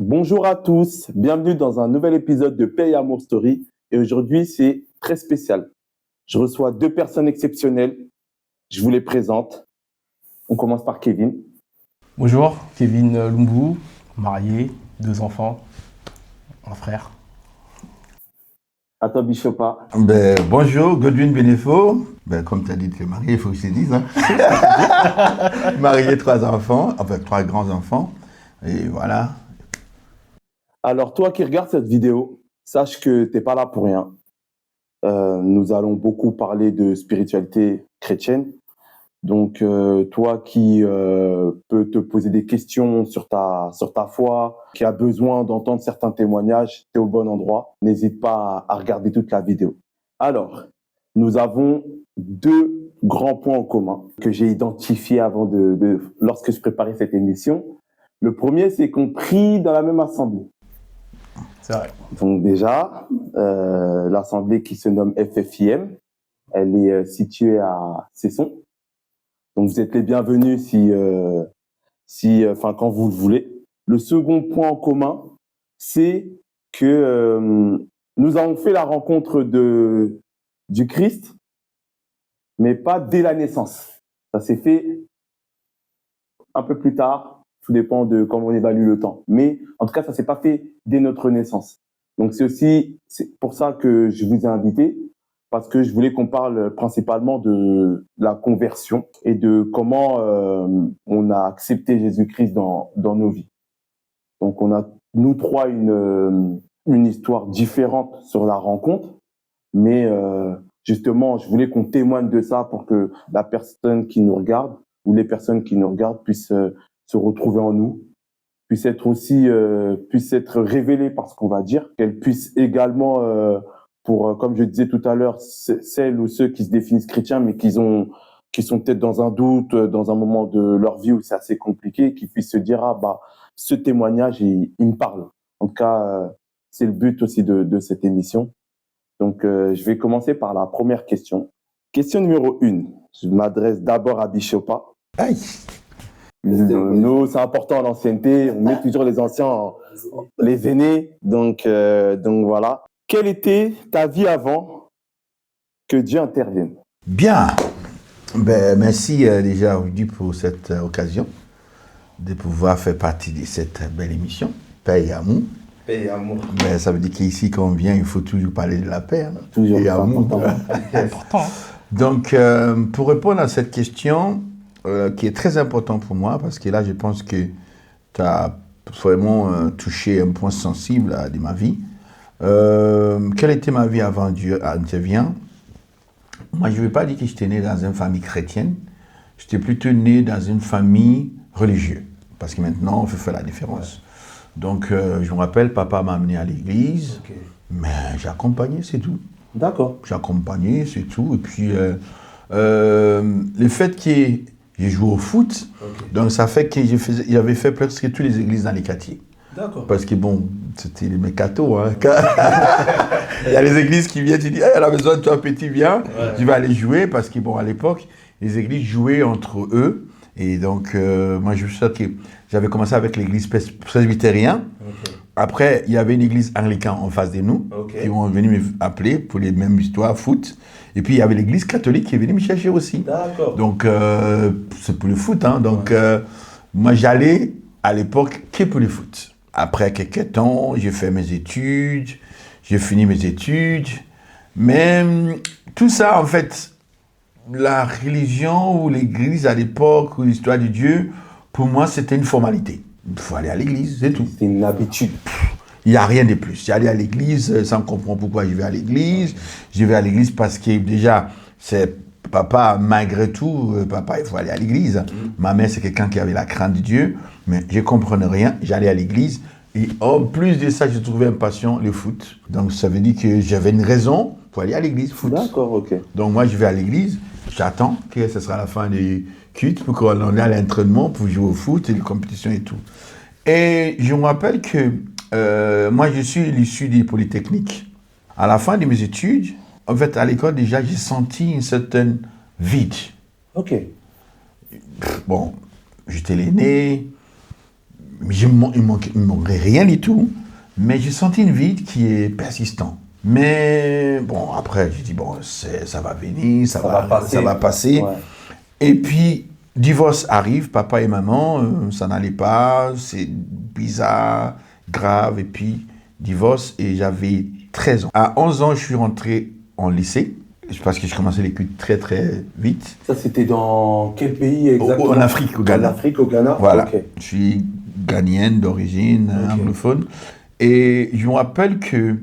Bonjour à tous, bienvenue dans un nouvel épisode de Paix et Amour Story. Et aujourd'hui, c'est très spécial. Je reçois deux personnes exceptionnelles. Je vous les présente. On commence par Kevin. Bonjour, Kevin Lumbu, marié, 2 enfants, un frère. À toi, Bishopa. Bonjour, Godwin Benefo. Comme tu as dit, tu es marié, il faut que je te dise. Marié, 3 enfants, enfin 3 grands-enfants. Et voilà. Alors, toi qui regardes cette vidéo, sache que tu n'es pas là pour rien. Nous allons beaucoup parler de spiritualité chrétienne. Donc, toi qui peux te poser des questions sur ta foi, qui a besoin d'entendre certains témoignages, tu es au bon endroit. N'hésite pas à regarder toute la vidéo. Alors, nous avons 2 grands points en commun que j'ai identifiés avant lorsque je préparais cette émission. Le premier, c'est qu'on prie dans la même assemblée. C'est vrai. Donc déjà, l'assemblée qui se nomme FFIM, elle est située à Cesson. Donc vous êtes les bienvenus quand vous le voulez. Le second point en commun, c'est que nous avons fait la rencontre du Christ, mais pas dès la naissance. Ça s'est fait un peu plus tard. Tout dépend de comment on évalue le temps. Mais en tout cas, ça s'est pas fait dès notre naissance. Donc c'est pour ça que je vous ai invité, parce que je voulais qu'on parle principalement de la conversion et de comment on a accepté Jésus-Christ dans nos vies. Donc on a, nous trois, une histoire différente sur la rencontre, mais justement, je voulais qu'on témoigne de ça pour que la personne qui nous regarde ou les personnes qui nous regardent puissent se retrouver en nous, puissent être révélées par ce qu'on va dire, qu'elles puissent également, comme je disais tout à l'heure, celles ou ceux qui se définissent chrétiens, mais qui sont peut-être dans un doute, dans un moment de leur vie où c'est assez compliqué, qui puissent se dire, ce témoignage, il me parle. En tout cas, c'est le but aussi de cette émission. Donc, je vais commencer par la première question. Question numéro 1. Je m'adresse d'abord à Bishopa. Aïe. Nous, c'est important l'ancienneté. On met toujours les anciens, les aînés. Donc voilà. Quelle était ta vie avant que Dieu intervienne? Bien. Merci déjà aujourd'hui pour cette occasion de pouvoir faire partie de cette belle émission, Paix et Amour. Paix et Amour. Ça veut dire qu'ici, quand on vient, il faut toujours parler de la paix. Toujours. Et amour. Important. Donc, pour répondre à cette question, qui est très important pour moi, parce que là, je pense que tu as vraiment touché un point sensible de ma vie. Quelle était ma vie avant Dieu intervient? Moi, je ne vais pas dire que j'étais né dans une famille chrétienne. J'étais plutôt né dans une famille religieuse, parce que maintenant, on fait faire la différence. Donc, je me rappelle, papa m'a amené à l'église, mais j'ai accompagné, c'est tout. D'accord. J'ai accompagné, c'est tout. Et puis, le fait que j'ai joué au foot, donc ça fait que j'avais fait presque toutes les églises dans les quartiers. D'accord. Parce que bon, c'était les mécatos. Hein. Il y a les églises qui viennent, tu dis, hey, elle a besoin de toi, petit, viens, tu vas aller jouer. Parce que bon, à l'époque, les églises jouaient entre eux. Et donc, moi, je sais que j'avais commencé avec l'église presbytérienne. Après, il y avait une église anglicane en face de nous, qui vont venir m'appeler pour les mêmes histoires, foot. Et puis, il y avait l'église catholique qui est venue me chercher aussi. D'accord. Donc, c'est pour le foot. Hein. Donc, moi, j'allais à l'époque que pour le foot. Après quelques temps, j'ai fait mes études, j'ai fini mes études. Mais tout ça, en fait, la religion ou l'église à l'époque, ou l'histoire de Dieu, pour moi, c'était une formalité. Il faut aller à l'église, c'est tout. C'est une habitude. Il n'y a rien de plus. J'allais à l'église sans comprendre pourquoi je vais à l'église. Je vais à l'église parce que déjà, c'est papa, malgré tout, papa, il faut aller à l'église. Ma mère, c'est quelqu'un qui avait la crainte de Dieu, mais je ne comprenais rien. J'allais à l'église et en plus de ça, je trouvais un passion, le foot. Donc, ça veut dire que j'avais une raison pour aller à l'église, foot. D'accord, ok. Donc, moi, je vais à l'église, j'attends que ce sera la fin des cultes pour qu'on aille à l'entraînement pour jouer au foot et les compétitions et tout. Et je me rappelle que moi, je suis issu des Polytechniques. À la fin de mes études, en fait, à l'école, déjà, j'ai senti une certaine vide. Ok. Bon, j'étais l'aîné, il ne manquait rien du tout, mais j'ai senti une vide qui est persistante. Mais bon, après, j'ai dit, bon, ça va venir, ça va passer. Ouais. Et puis, divorce arrive, papa et maman, ça n'allait pas, c'est bizarre, grave, et puis divorce, et j'avais 13 ans. À 11 ans, je suis rentré en lycée, parce que je commençais l'étude très très vite. Ça, c'était dans quel pays exactement? En Afrique, au Ghana. En Afrique, au Ghana. Voilà. Ok. Je suis ghanéenne d'origine, anglophone. Et je me rappelle que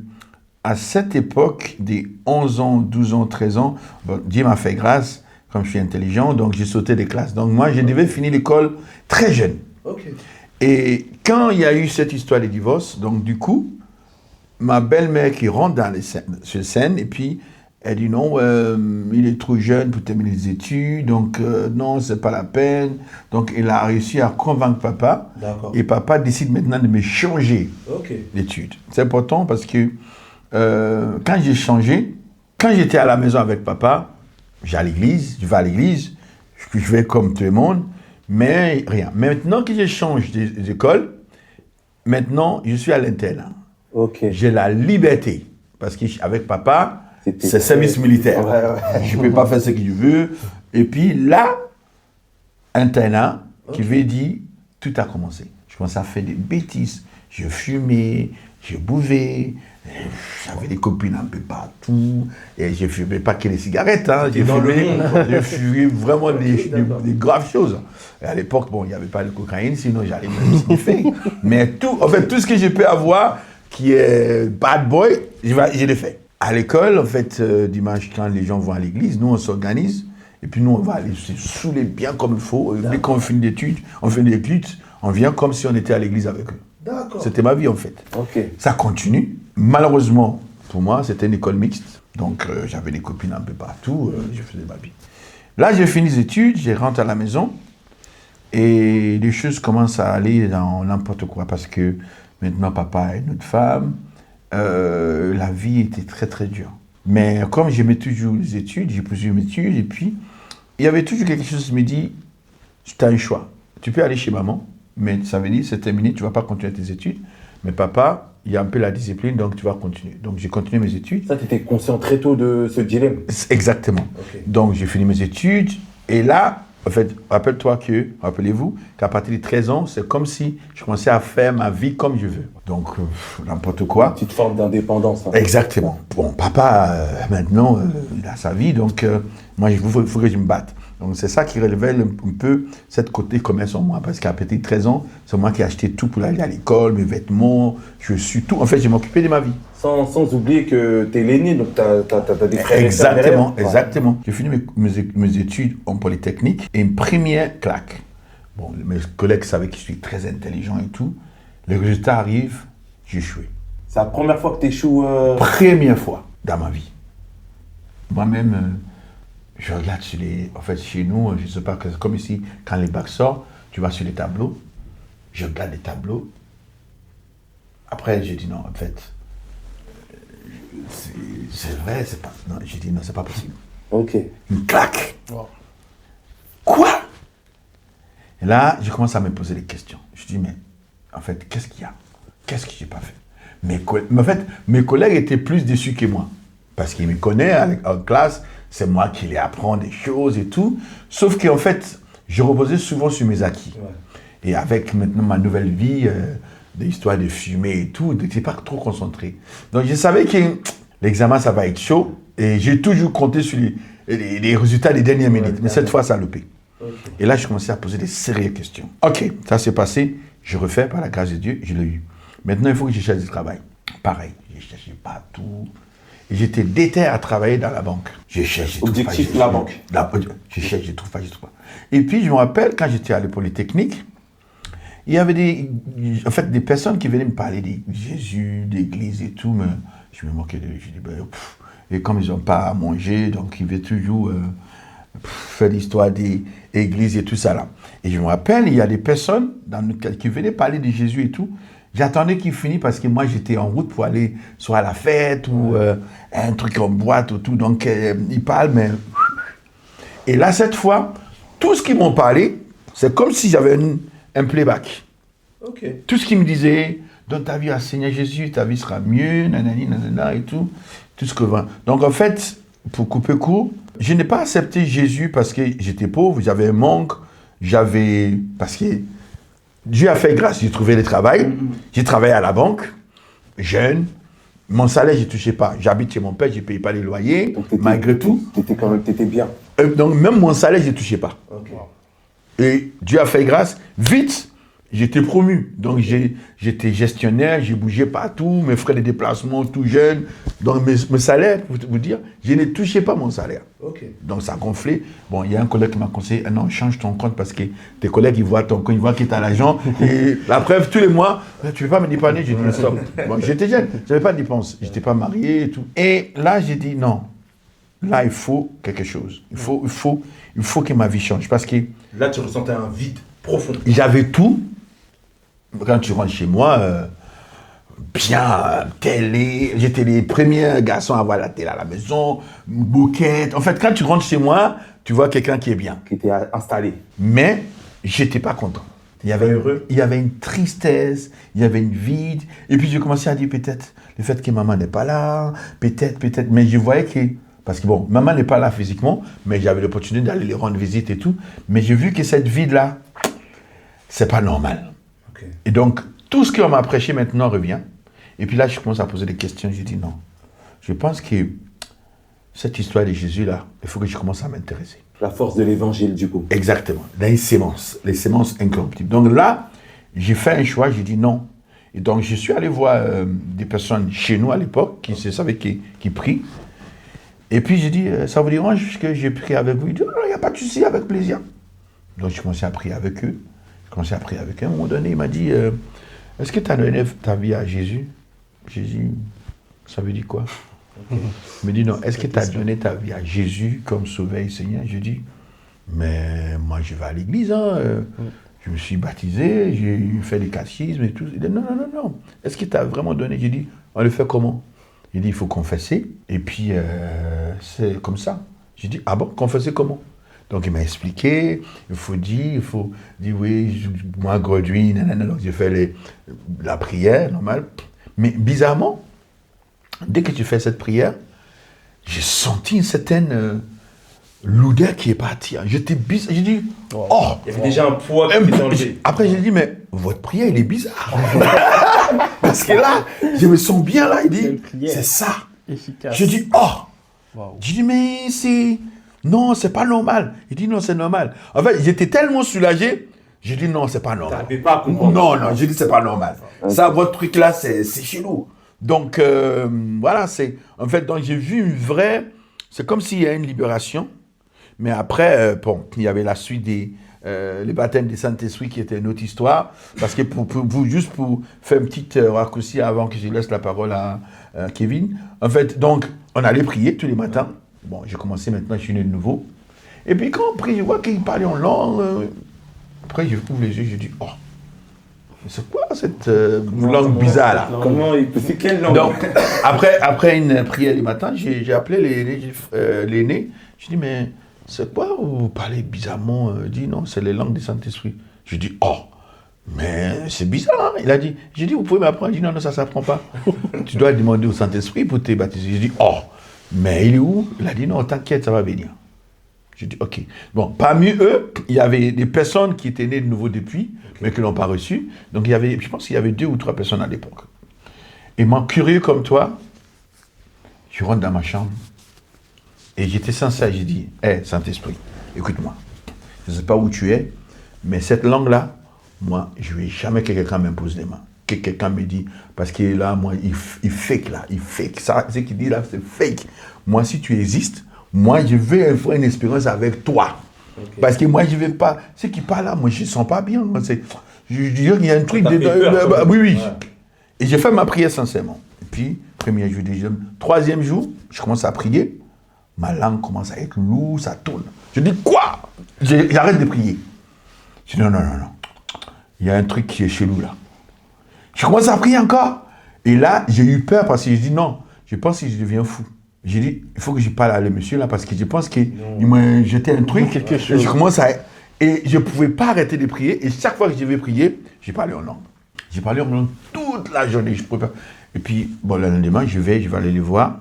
à cette époque, des 11 ans, 12 ans, 13 ans, bon, Dieu m'a fait grâce, comme je suis intelligent, donc j'ai sauté des classes. Donc moi, je devais finir l'école très jeune. Ok. Et quand il y a eu cette histoire de divorce, donc du coup, ma belle-mère qui rentre dans sur scène, et puis elle dit non, il est trop jeune pour terminer les études, donc non, c'est pas la peine. Donc elle a réussi à convaincre papa, et papa décide maintenant de me changer d'études. C'est important parce que quand j'ai changé, quand j'étais à la maison avec papa, je vais à l'église, je vais comme tout le monde, mais rien. Maintenant que je change d'école, maintenant je suis à l'internat. J'ai la liberté, parce qu'avec papa, c'est service militaire. Ouais. Je ne peux pas faire ce que je veux. Et puis là, internat, qui veut dire, tout a commencé. Je commençais à faire des bêtises. Je fumais, je buvais, j'avais des copines un peu partout. Et je ne fumais pas que les cigarettes. Hein. Je fumais vraiment des graves choses. Et à l'époque, bon, il n'y avait pas de cocaïne, sinon j'allais me sniffer. Mais tout ce que je peux avoir, qui est bad boy, je l'ai fait. À l'école, en fait, dimanche, quand les gens vont à l'église, nous, on s'organise. Et puis nous, on va aller se saouler bien comme il faut. Dès qu'on finit d'études, on vient comme si on était à l'église avec eux. D'accord. C'était ma vie, en fait. Ça continue. Malheureusement, pour moi, c'était une école mixte. Donc, j'avais des copines un peu partout. Je faisais ma vie. Là, j'ai fini les études, je rentre à la maison. Et les choses commencent à aller dans n'importe quoi. Parce que maintenant, papa a une autre femme. La vie était très très dure. Mais comme j'aimais toujours les études, j'ai poursuivi mes études, et puis il y avait toujours quelque chose qui me dit, tu as un choix. Tu peux aller chez maman, mais ça veut dire c'est terminé, tu ne vas pas continuer tes études. Mais papa, il y a un peu la discipline, donc tu vas continuer. Donc j'ai continué mes études. Ça, tu étais conscient très tôt de ce dilemme? Exactement. Donc j'ai fini mes études, et là, en fait, rappelez-vous qu'à partir de 13 ans, c'est comme si je commençais à faire ma vie comme je veux. Donc, n'importe quoi. Une petite forme d'indépendance. Hein. Exactement. Bon, papa, maintenant, il a sa vie, donc moi, il faut que je me batte. Donc, c'est ça qui révèle un peu cette côté commerce en moi, parce qu'à partir de 13 ans, c'est moi qui ai acheté tout pour aller à l'école, mes vêtements, je suis tout. En fait, je m'occupais de ma vie. Sans oublier que tu es l'aîné, donc tu as des frères. Exactement. J'ai fini mes études en polytechnique et une première claque. Bon, mes collègues savaient que je suis très intelligent et tout. Les résultats arrivent, j'ai échoué. C'est la première fois que tu échoues Première fois dans ma vie. Moi-même, je regarde en fait, chez nous, je ne sais pas, c'est comme ici, quand les bacs sortent, tu vas sur les tableaux, je regarde les tableaux. Après, j'ai dit non, en fait, c'est vrai, c'est pas. Non, j'ai dit non, c'est pas possible. Une claque. Wow. Quoi? Et là, je commence à me poser des questions. Je dis, mais en fait, qu'est-ce qu'il y a? Qu'est-ce que j'ai pas fait? Mais en fait, mes collègues étaient plus déçus que moi. Parce qu'ils me connaissent en classe, c'est moi qui les apprends des choses et tout. Sauf qu'en fait, je reposais souvent sur mes acquis. Ouais. Et avec maintenant ma nouvelle vie, des histoires de fumée et tout, je n'étais pas trop concentré. Donc je savais que l'examen, ça va être chaud. Et j'ai toujours compté sur les résultats des dernières minutes. Mais cette fois, ça a loupé. Et là, je commençais à poser des sérieuses questions. Ok, ça s'est passé. Je refais, par la grâce de Dieu, je l'ai eu. Maintenant, il faut que je cherche du travail. Pareil, je cherchais partout. Et j'étais déter à travailler dans la banque. Je cherche, objectif, la banque. Je cherche, je trouve pas. Et puis, je me rappelle, quand j'étais à la Polytechnique, il y avait des personnes qui venaient me parler de Jésus, d'église et tout, mais je me moquais de je dis, et comme ils n'ont pas à manger, donc ils veulent toujours faire l'histoire des églises et tout ça là. Et je me rappelle, il y a des personnes qui venaient parler de Jésus et tout. J'attendais qu'ils finissent parce que moi j'étais en route pour aller soit à la fête ou un truc en boîte ou tout. Donc ils parlent, mais. Et là, cette fois, tout ce qu'ils m'ont parlé, c'est comme si j'avais un playback. Ok. Tout ce qu'il me disait, donne ta vie à Seigneur Jésus, ta vie sera mieux, nanani, nanana et tout. Tout ce que va. Donc en fait, pour couper court, je n'ai pas accepté Jésus parce que j'étais pauvre, j'avais un manque, parce que Dieu a fait grâce, j'ai trouvé le travail, j'ai travaillé à la banque, jeune, mon salaire je ne touchais pas, j'habite chez mon père, je ne payais pas les loyers, Donc, malgré tout. T'étais bien. Donc même mon salaire je ne touchais pas. Ok. Et Dieu a fait grâce, vite, j'étais promu. Donc j'étais gestionnaire, j'ai bougé partout, mes frais de déplacement tout jeune. Donc mes salaires, pour vous dire, je ne touchais pas mon salaire. Ok. Donc ça a gonflé. Bon, il y a un collègue qui m'a conseillé, non, change ton compte parce que tes collègues, ils voient ton compte, ils voient que tu as l'argent. Et la preuve, tous les mois, tu ne veux pas me dépanner, j'ai dit stop. Bon, j'étais jeune, je n'avais pas de dépenses, je n'étais pas marié et tout. Et là, j'ai dit non, là, il faut quelque chose. Il faut que ma vie change parce que Là, tu ressentais un vide profond. j'avais tout. Quand tu rentres chez moi, bien, télé, j'étais les premiers garçons à avoir la télé à la maison, bouquette. En fait, quand tu rentres chez moi, tu vois quelqu'un qui est bien. Qui était installé. Mais j'étais pas content. Il y avait une tristesse, il y avait une vide. Et puis j'ai commencé à dire peut-être le fait que maman n'est pas là, peut-être. Mais je voyais que, parce que bon, maman n'est pas là physiquement, mais j'avais l'opportunité d'aller les rendre visite et tout. Mais j'ai vu que cette vide-là, c'est pas normal. Ok. Et donc, tout ce qu'on m'a prêché maintenant revient. Et puis là, je commence à poser des questions. J'ai dit non. Je pense que cette histoire de Jésus-là, il faut que je commence à m'intéresser. La force de l'évangile, du coup. Exactement. Les sémences incorruptibles. Donc là, j'ai fait un choix, j'ai dit non. Et donc, je suis allé voir des personnes chez nous à l'époque, qui se savaient qui prient. Et puis, j'ai dit, ça vous dérange que j'ai prié avec vous? Il dit, non, il n'y a pas de souci, avec plaisir. Donc, je commençais à prier avec eux. À un moment donné, il m'a dit, est-ce que tu as donné ta vie à Jésus? J'ai dit, ça veut dire quoi? Il me dit, non, est-ce que tu as donné ta vie à Jésus comme sauveur et Seigneur? Je dis, mais moi je vais à l'église, hein, je me suis baptisé, j'ai fait les catéchismes et tout. Il dit, non. Est-ce que tu as vraiment donné? J'ai dit, on le fait comment? Il dit, il faut confesser, et puis c'est comme ça. J'ai dit, ah bon, confesser comment? Donc il m'a expliqué, il faut dire oui, moi Gredouille, nanana. Donc j'ai fait la prière normale. Mais bizarrement, dès que tu fais cette prière, j'ai senti une certaine lourdeur qui est partie. J'étais bizarre. J'ai dit, oh! Il y avait déjà un poids qui était enlevé. Après, j'ai dit, mais votre prière, il est bizarre. Parce que là, je me sens bien là. Il dit, c'est ça. Efficace. Je dis, oh! Wow. J'ai dit, mais c'est... Non, c'est pas normal. Il dit, non, c'est normal. En fait, j'étais tellement soulagé. J'ai dit, non, c'est pas normal. T'arrivais pas à comprendre. Non, j'ai dit, c'est pas normal. Ça, votre truc là, c'est chelou. Donc, voilà, c'est... En fait, donc, j'ai vu une vraie... C'est comme s'il y a une libération. Mais après, bon, il y avait la suite les baptêmes des Saint-Esprit qui était une autre histoire. Parce que juste pour faire une petite raccourci avant que je laisse la parole à Kevin. En fait, donc, on allait prier tous les matins. Bon, j'ai commencé maintenant, je suis né de nouveau. Et puis quand on prie, je vois qu'il parlait en langue. Après, je ouvre les yeux, je dis, oh, c'est quoi cette langue bizarre là? C'est quelle langue? Donc, après une prière du matin, j'ai appelé l'aîné. Je dis, mais c'est quoi vous parlez bizarrement? Il dit, non, c'est les langues des Saint-Esprit. Je dis, oh, mais c'est bizarre. Hein? Il a dit, j'ai dit, vous pouvez m'apprendre? Il dit, non, ça ne s'apprend pas. Tu dois demander au Saint-Esprit pour te baptiser. Je dis, oh, mais il est où? Il a dit, non, t'inquiète, ça va venir. Je dis, ok. Bon, parmi eux, il y avait des personnes qui étaient nées de nouveau depuis, mais qui ne l'ont pas reçu. Donc, je pense qu'il y avait 2 ou 3 personnes à l'époque. Et moi, curieux comme toi, je rentre dans ma chambre. Et j'étais sincère, j'ai dit, hé, Saint-Esprit, écoute-moi. Je ne sais pas où tu es, mais cette langue-là, moi, je ne vais jamais que quelqu'un m'impose les mains. Que quelqu'un me dit, parce que là, moi, il fake là, il fake. Ça, ce qu'il dit là, c'est fake. Moi, si tu existes, moi, je veux avoir une expérience avec toi. Okay. Parce que moi, je ne vais pas... Ce qui parle là, moi, je ne sens pas bien. Je dirais qu'il y a un truc... Oui. Ouais. Et j'ai fait ma prière sincèrement. Et puis, premier jour, deuxième, troisième jour, je commence à prier. Ma langue commence à être lourde, ça tourne. Je dis, quoi? J'arrête de prier. Je dis, non. Il y a un truc qui est chelou là. Je commence à prier encore. Et là, j'ai eu peur parce que je dis non, je pense que je deviens fou. J'ai dit, il faut que je parle à le monsieur là parce que je pense qu'il m'a jeté un truc. Quelque chose. Et je commence à... Et je ne pouvais pas arrêter de prier. Et chaque fois que je devais prier, je parlais en langue. J'ai parlé en langue toute la journée. Je pouvais pas. Et puis, bon, le lendemain, je vais aller les voir.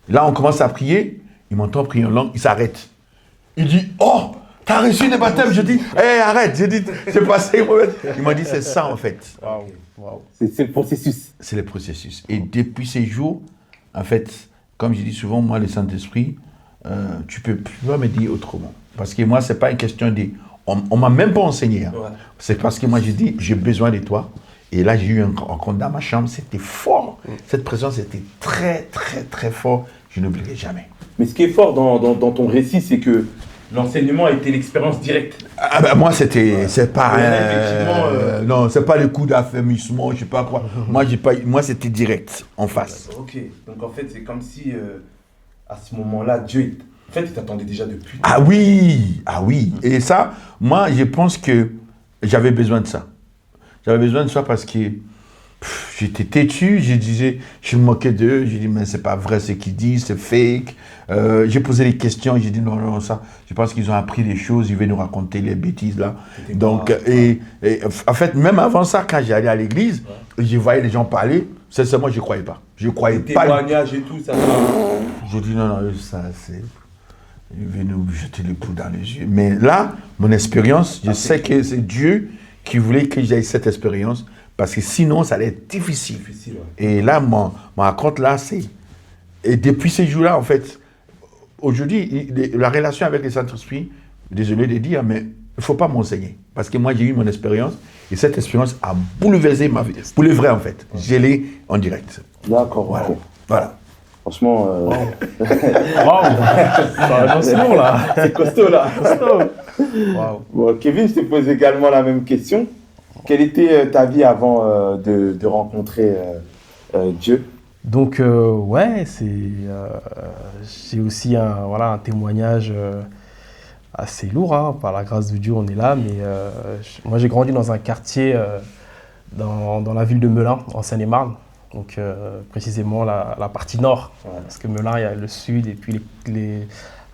Là, on commence à prier. Il m'entend prier en langue. Il s'arrête. Il dit, oh, t'as reçu des baptêmes. Je dis, hé, arrête. J'ai dit, c'est passé. Il m'a dit, c'est ça, en fait. Waouh. C'est le processus. C'est le processus. Et depuis ces jours, en fait, comme je dis souvent, moi, le Saint-Esprit, tu peux pas me dire autrement. Parce que moi, c'est pas une question de... On m'a même pas enseigné. Hein. Ouais. C'est parce que moi, j'ai dit, j'ai besoin de toi. Et là, j'ai eu un rencontre dans ma chambre. C'était fort. Cette présence était très, très, très fort. Je n'oublierai jamais. Mais ce qui est fort dans ton récit, c'est que l'enseignement a été l'expérience directe. Ah ben moi, c'est pas... non, c'est pas le coup d'affermissement, je sais pas quoi. Moi, c'était direct, en face. Ok. Donc, en fait, c'est comme si, à ce moment-là, Dieu... En fait, il t'attendait déjà depuis. Ah oui. Et ça, moi, je pense que j'avais besoin de ça. J'avais besoin de ça parce que j'étais têtu, je me moquais d'eux, j'ai dit, mais c'est pas vrai ce qu'ils disent, c'est fake. J'ai posé des questions, j'ai dit, non, ça, je pense qu'ils ont appris des choses, ils veulent nous raconter les bêtises là. Donc, et en fait, même avant ça, quand j'allais à l'église, je voyais les gens parler, sincèrement, je ne croyais pas. Je croyais pas. Les témoignages et tout, ça. Je dis, non, ça, c'est... Il veut nous jeter le coup dans les yeux. Mais là, mon expérience, je sais que c'est Dieu qui voulait que j'aie cette expérience, parce que sinon, ça allait être difficile. Ouais. Et là, mon raconte là, c'est... Et depuis ces jours-là, en fait, aujourd'hui, la relation avec le Saint-Esprit, désolé de dire, mais il ne faut pas m'enseigner. Parce que moi, j'ai eu mon expérience, et cette expérience a bouleversé ma vie. Pour le vrai, en fait. Je l'ai en direct. D'accord, voilà. Franchement, C'est long, là. C'est costaud, là. Wow. Bon, Kevin, je te pose également la même question. Quelle était ta vie avant de rencontrer Dieu? Donc, ouais, j'ai aussi un témoignage assez lourd. Hein. Par la grâce de Dieu, on est là. Mais moi, j'ai grandi dans un quartier dans la ville de Melun, en Seine-et-Marne. Donc, précisément la partie nord. Ouais. Parce que Melun, il y a le sud et puis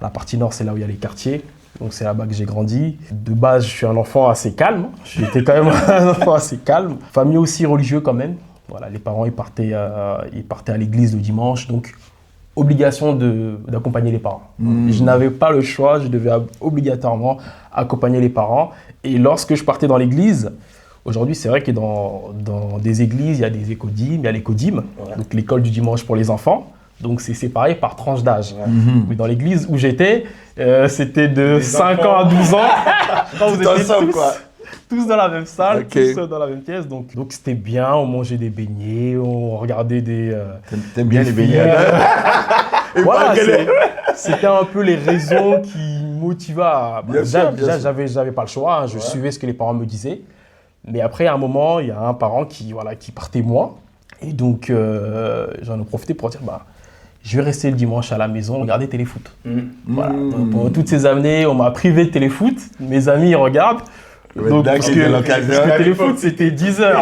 la partie nord, c'est là où il y a les quartiers. Donc, c'est là-bas que j'ai grandi. De base, je suis un enfant assez calme. J'étais quand même un enfant assez calme. Famille aussi religieuse quand même. Voilà, les parents, ils partaient à l'église le dimanche. Donc, obligation d'accompagner les parents. Je n'avais pas le choix. Je devais obligatoirement accompagner les parents. Et lorsque je partais dans l'église, aujourd'hui, c'est vrai que dans des églises, il y a des écodymes, il y a l'écodyme, donc l'école du dimanche pour les enfants. Donc, c'est séparé par tranche d'âge. Mais dans l'église où j'étais, c'était de 5 ans à 12 ans. Quand vous étiez tous dans la même salle, tous dans la même pièce. Donc c'était bien, on mangeait des beignets, on regardait des... T'aimes bien les beignets Voilà, c'était un peu les raisons qui me motivaient à... Déjà, j'avais pas le choix, hein, je suivais ce que les parents me disaient. Mais après, à un moment, il y a un parent qui partait moins. Et donc, j'en ai profité pour dire, je vais rester le dimanche à la maison, regarder téléfoot. Voilà. Donc, pendant toutes ces années, on m'a privé de téléfoot. Mes amis, ils regardent. Donc, parce que le téléfoot, c'était 10h.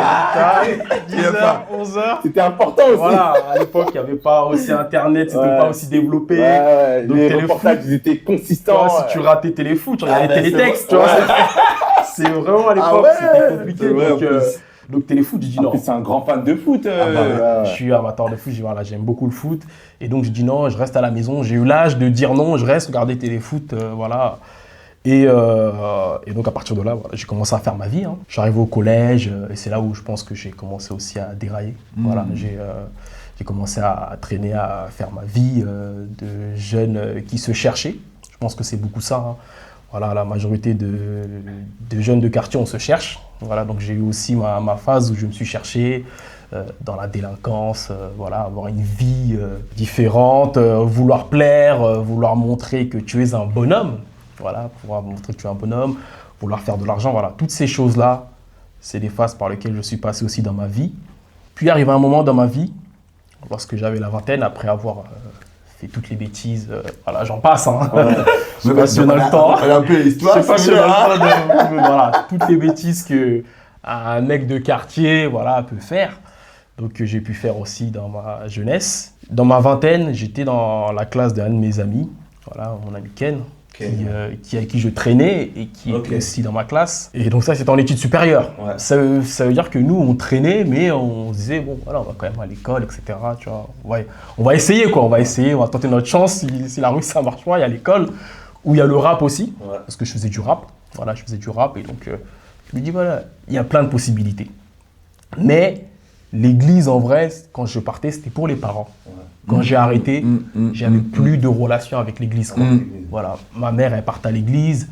10h, 11h. C'était important aussi. Voilà, à l'époque, il n'y avait pas aussi Internet, c'était pas aussi développé. Donc, les reportages, ils étaient consistants. Si tu ratais téléfoot, tu regardais télétexte. C'est vraiment à l'époque, c'était compliqué. Donc téléfoot, je dis non. C'est un grand fan de foot. Je suis amateur de foot, j'aime beaucoup le foot. Et donc je dis non, je reste à la maison. J'ai eu l'âge de dire non, je reste regarder téléfoot, voilà. Et donc à partir de là, j'ai commencé à faire ma vie. Hein. Je suis arrivé au collège et c'est là où je pense que j'ai commencé aussi à dérailler. Voilà, j'ai commencé à traîner, à faire ma vie de jeune qui se cherchait. Je pense que c'est beaucoup ça. Hein. Voilà, la majorité de jeunes de quartier, on se cherche. Voilà, donc j'ai eu aussi ma phase où je me suis cherché dans la délinquance, avoir une vie différente, vouloir plaire, vouloir montrer que tu es un bonhomme. Voilà, pouvoir montrer que tu es un bonhomme, vouloir faire de l'argent. Voilà, toutes ces choses-là, c'est des phases par lesquelles je suis passé aussi dans ma vie. Puis arrive un moment dans ma vie, lorsque j'avais la vingtaine, après avoir... fait toutes les bêtises, voilà, j'en passe, hein. Je sais pas si on a le temps. Un peu l'histoire. Je sais pas si on a le temps de voilà, toutes les bêtises qu'un mec de quartier, peut faire. Donc j'ai pu faire aussi dans ma jeunesse. Dans ma vingtaine, j'étais dans la classe d'un de mes amis, mon ami Ken. avec qui je traînais et qui était aussi dans ma classe. Et donc ça, c'était en études supérieures. Ouais. Ça veut dire que nous, on traînait, mais on se disait, bon, voilà, on va quand même à l'école, etc. Tu vois, on va essayer, quoi. On va tenter notre chance. Si la rue, ça marche pas, il y a l'école, où il y a le rap aussi, parce que je faisais du rap. Voilà, je faisais du rap, et donc je me dis, voilà, il y a plein de possibilités. Mais l'église, en vrai, quand je partais, c'était pour les parents. Quand j'ai arrêté, j'avais plus de relation avec l'église, quoi. Voilà, ma mère, elle partait à l'église,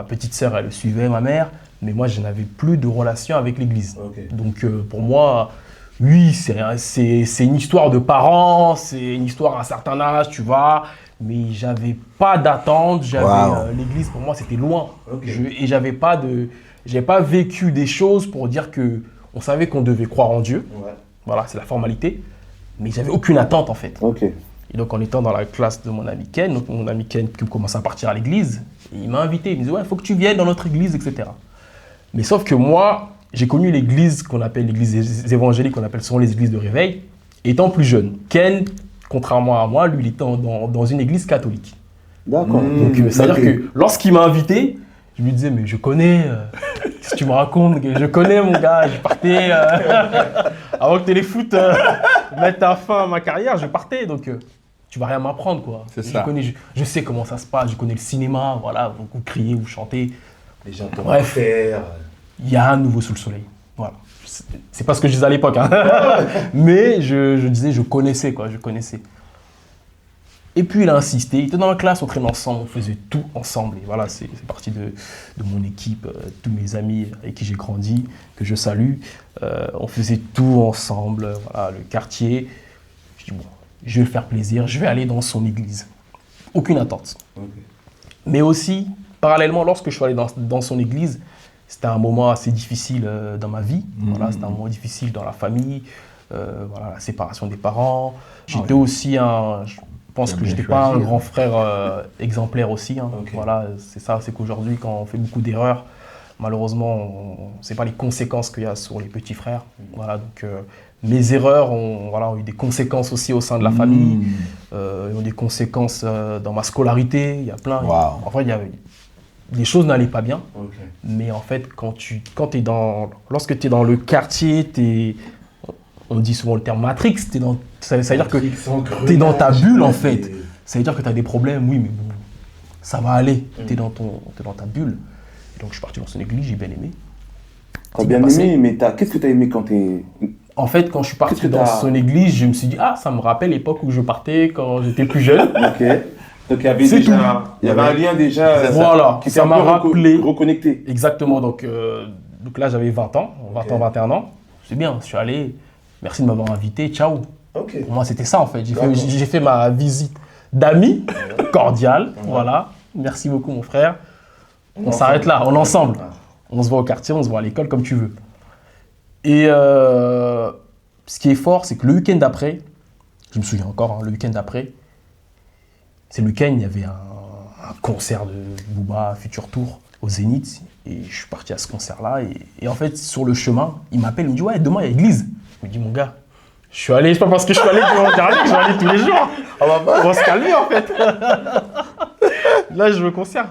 petite sœur, elle suivait ma mère, mais moi, je n'avais plus de relation avec l'église. Donc, pour moi, oui, c'est une histoire de parents, c'est une histoire à un certain âge, tu vois, mais j'avais pas d'attente, l'église, pour moi, c'était loin. Et j'avais pas vécu des choses pour dire que on savait qu'on devait croire en Dieu. Voilà, c'est la formalité. Mais j'avais aucune attente, en fait. Et donc, en étant dans la classe de mon ami Ken, donc mon ami Ken qui commençait à partir à l'église, il m'a invité. Il me dit, ouais, il faut que tu viennes dans notre église, etc. Mais sauf que moi, j'ai connu l'église qu'on appelle l'église évangélique, qu'on appelle souvent les églises de réveil, étant plus jeune. Ken, contrairement à moi, lui, il était dans une église catholique. D'accord. Donc, c'est-à-dire que lorsqu'il m'a invité, je lui disais, mais je connais, qu'est-ce que tu me racontes? Je connais, mon gars, je partais, avant que Téléfoot mette à fin à ma carrière, je partais, donc tu vas rien m'apprendre, quoi. C'est ça. Je sais comment ça se passe, je connais le cinéma, voilà, donc vous criez, vous chantez. Les gens comme Bref, il y a un nouveau sous le soleil, voilà. C'est pas ce que je disais à l'époque, hein. Mais je disais, je connaissais, quoi, je connaissais. Et puis il a insisté, il était dans la classe, on traînait ensemble, on faisait tout ensemble. Et voilà, c'est partie de mon équipe, tous mes amis avec qui j'ai grandi, que je salue. On faisait tout ensemble, voilà, le quartier. Je dis, bon, je vais faire plaisir, je vais aller dans son église. Aucune attente. Mais aussi, parallèlement, lorsque je suis allé dans son église, c'était un moment assez difficile dans ma vie. Voilà, c'était un moment difficile dans la famille, voilà, la séparation des parents. J'étais aussi je pense que je n'étais pas un grand frère exemplaire aussi. Hein. Voilà, c'est ça, c'est qu'aujourd'hui, quand on fait beaucoup d'erreurs, malheureusement, on ne sait pas les conséquences qu'il y a sur les petits frères. Voilà, donc, mes erreurs ont eu des conséquences aussi au sein de la famille, ont des conséquences dans ma scolarité. Il y a plein. En fait, les choses n'allaient pas bien. Mais en fait, lorsque tu es dans le quartier, on dit souvent le terme Matrix, ça veut dire que tu es dans ta bulle, en fait. Ça veut dire que tu as des problèmes, oui, mais bon, ça va aller. Tu es dans ta bulle. Et donc, je suis parti dans son église, j'ai bien aimé. T'as bien aimé, mais qu'est-ce que tu as aimé quand tu En fait, quand je suis parti dans son église, je me suis dit, ça me rappelle l'époque où je partais quand j'étais plus jeune. Donc, il y avait un lien déjà voilà, qui ça m'a rappelé. Reconnecté. Exactement. Donc là, j'avais 20 ans, 21 ans. C'est bien, je suis allé. Merci de m'avoir invité, ciao. Pour moi, c'était ça en fait. J'ai fait ma visite d'amis, cordiale, voilà. Merci beaucoup mon frère. On s'arrête là, on est ensemble. On se voit au quartier, on se voit à l'école, comme tu veux. Et ce qui est fort, c'est que le week-end d'après, je me souviens encore, le week-end d'après, c'est le week-end, il y avait un concert de Booba, Future Tour, au Zénith. Et je suis parti à ce concert-là. Et en fait, sur le chemin, il m'appelle, il me dit, ouais, demain, il y a l'église. Je me dis, mon gars, je suis allé, c'est pas parce que je suis allé pour regarder que je vais aller tous les jours. On va se calmer, en fait. Là, je veux concert,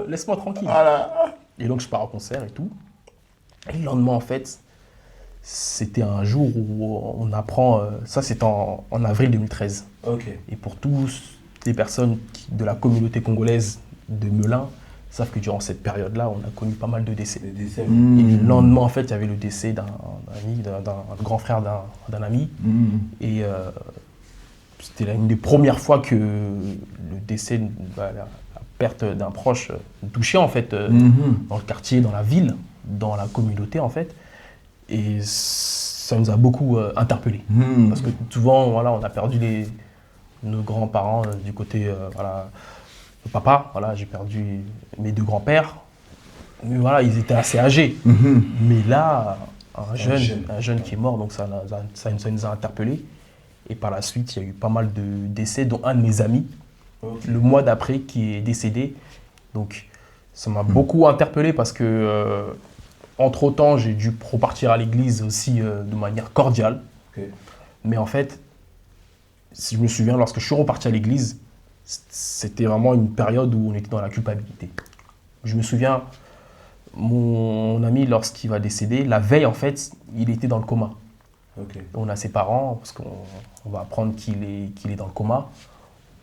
laisse-moi tranquille. Et donc, je pars au concert et tout. Et le lendemain, en fait, c'était un jour où on apprend, ça c'était en avril 2013. Et pour tous les personnes de la communauté congolaise de Melun, savent que durant cette période-là, on a connu pas mal de décès. Et le lendemain, en fait, il y avait le décès d'un grand frère d'un ami. Et c'était une des premières fois que le décès, la perte d'un proche touchait, en fait, dans le quartier, dans la ville, dans la communauté, en fait. Et ça nous a beaucoup interpellés. Parce que souvent, voilà, on a perdu nos grands-parents du côté... papa, voilà, j'ai perdu mes deux grands-pères, mais voilà, ils étaient assez âgés. Mais là, un jeune qui est mort, donc ça nous a interpellés. Et par la suite, il y a eu pas mal de décès, dont un de mes amis, le mois d'après, qui est décédé. Donc ça m'a beaucoup interpellé parce que, entre-temps, j'ai dû repartir à l'église aussi de manière cordiale. Mais en fait, si je me souviens, lorsque je suis reparti à l'église, c'était vraiment une période où on était dans la culpabilité. Je me souviens, mon ami, lorsqu'il va décéder, la veille, en fait, il était dans le coma. Ok. On a ses parents, parce qu'on va apprendre qu'il est dans le coma.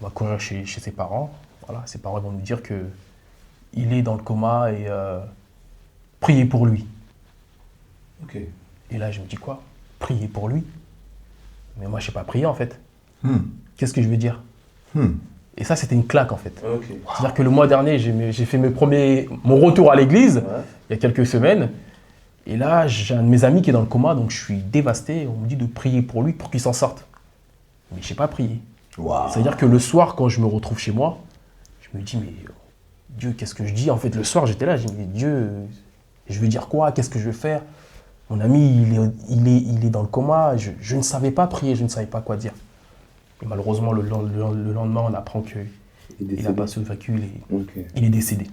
On va courir chez ses parents. Voilà, ses parents vont nous dire qu'il est dans le coma et priez pour lui. Ok. Et là, je me dis quoi? Prier pour lui? Mais moi, je ne sais pas prier, en fait. Hmm. Qu'est-ce que je veux dire? Et ça, c'était une claque, en fait. Ok. C'est-à-dire que le mois dernier, j'ai fait mon retour à l'église, Ouais. il y a quelques semaines. Et là, j'ai un de mes amis qui est dans le coma, donc je suis dévasté. On me dit de prier pour lui, pour qu'il s'en sorte. Mais je ne sais pas prier. Waouh. C'est-à-dire que le soir, quand je me retrouve chez moi, je me dis, mais Dieu, qu'est-ce que je dis? En fait, le soir, j'étais là, je me dis, Dieu, je veux dire quoi? Qu'est-ce que je veux faire? Mon ami, il est dans le coma. Je ne savais pas prier, je ne savais pas quoi dire. Et malheureusement, le lendemain, on apprend qu'il n'a pas survécu, il est décédé.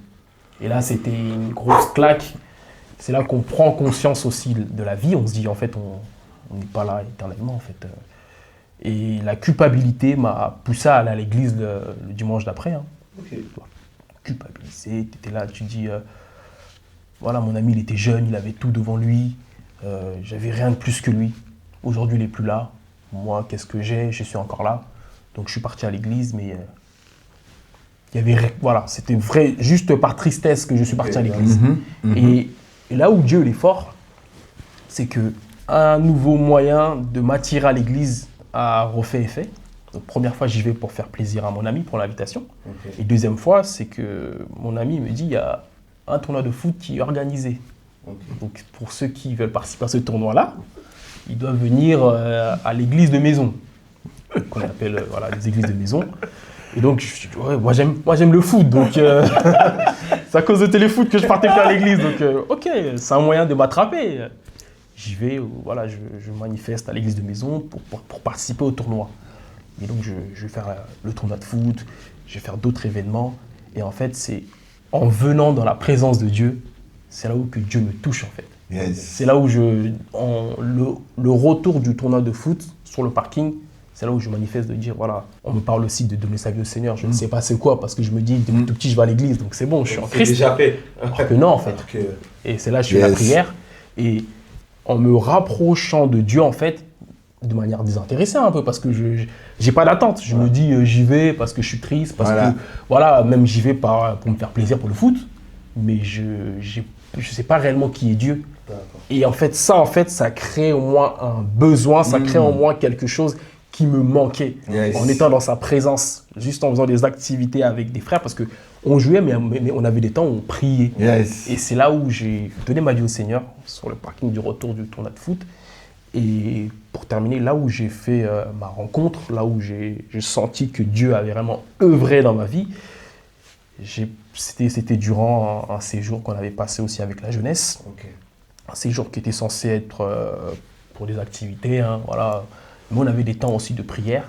Et là, c'était une grosse claque. C'est là qu'on prend conscience aussi de la vie. On se dit, en fait, on n'est pas là éternellement, en fait. Et la culpabilité m'a poussé à aller à l'église le dimanche d'après. Hein. Ok. Culpabilisé, tu étais là, tu dis, voilà, mon ami, il était jeune, il avait tout devant lui. J'avais rien de plus que lui. Aujourd'hui, il n'est plus là. Moi, qu'est-ce que j'ai? Je suis encore là. Donc, je suis parti à l'église, mais il y avait, voilà, c'était vrai, juste par tristesse que je suis parti à l'église. Et là où Dieu il est fort, c'est qu'un nouveau moyen de m'attirer à l'église a refait effet. Donc, première fois, j'y vais pour faire plaisir à mon ami, pour l'invitation. Ok. Et deuxième fois, c'est que mon ami me dit, il y a un tournoi de foot qui est organisé. Ok. Donc, pour ceux qui veulent participer à ce tournoi-là, ils doivent venir à l'église de maison, qu'on appelle voilà, les églises de maison. Et donc, ouais, moi j'aime le foot, donc c'est à cause de téléfoot que je partais faire à l'église. Donc, ok, c'est un moyen de m'attraper. J'y vais, voilà, je manifeste à l'église de maison pour participer au tournoi. Et donc, je vais faire le tournoi de foot, je vais faire d'autres événements. Et en fait, c'est en venant dans la présence de Dieu, c'est là où que Dieu me touche, en fait. Yes. C'est là où le retour du tournoi de foot sur le parking, c'est là où je manifeste de dire, voilà, on me parle aussi de donner sa vie au Seigneur. Je ne sais pas c'est quoi, parce que je me dis, depuis tout petit, je vais à l'église, donc c'est bon, je suis en C'est Christ. déjà fait. Alors que non, en fait. Alors que- Et c'est là que je fais la prière. Et en me rapprochant de Dieu, en fait, de manière désintéressée un peu, parce que je n'ai pas d'attente. Je me dis, j'y vais parce que je suis triste, parce que, voilà, même j'y vais pour me faire plaisir pour le foot, mais je ne sais pas réellement qui est Dieu. D'accord. Et en fait, ça crée au moins un besoin, ça crée au moins quelque chose qui me manquait. Yes. En étant dans sa présence, juste en faisant des activités avec des frères, parce qu'on jouait, mais on avait des temps où on priait. Yes. Et c'est là où j'ai donné ma vie au Seigneur, sur le parking du retour du tournoi de foot. Et pour terminer, là où j'ai fait ma rencontre, là où j'ai senti que Dieu avait vraiment œuvré dans ma vie, c'était durant un séjour qu'on avait passé aussi avec la jeunesse. Ok. Un séjour qui était censé être pour des activités, hein, voilà. Mais on avait des temps aussi de prière.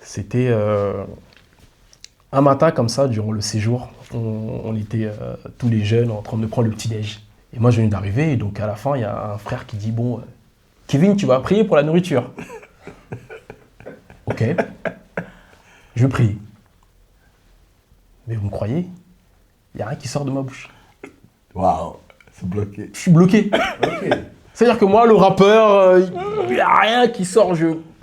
C'était un matin comme ça, durant le séjour, on était tous les jeunes en train de prendre le petit-déj. Et moi, je venais d'arriver, et donc à la fin, il y a un frère qui dit, bon, Kevin, tu vas prier pour la nourriture. Ok, je prie. Mais vous me croyez, il n'y a rien qui sort de ma bouche. Waouh, c'est bloqué. Je suis bloqué. Ok. C'est-à-dire que moi, le rappeur, il n'y a rien qui sort.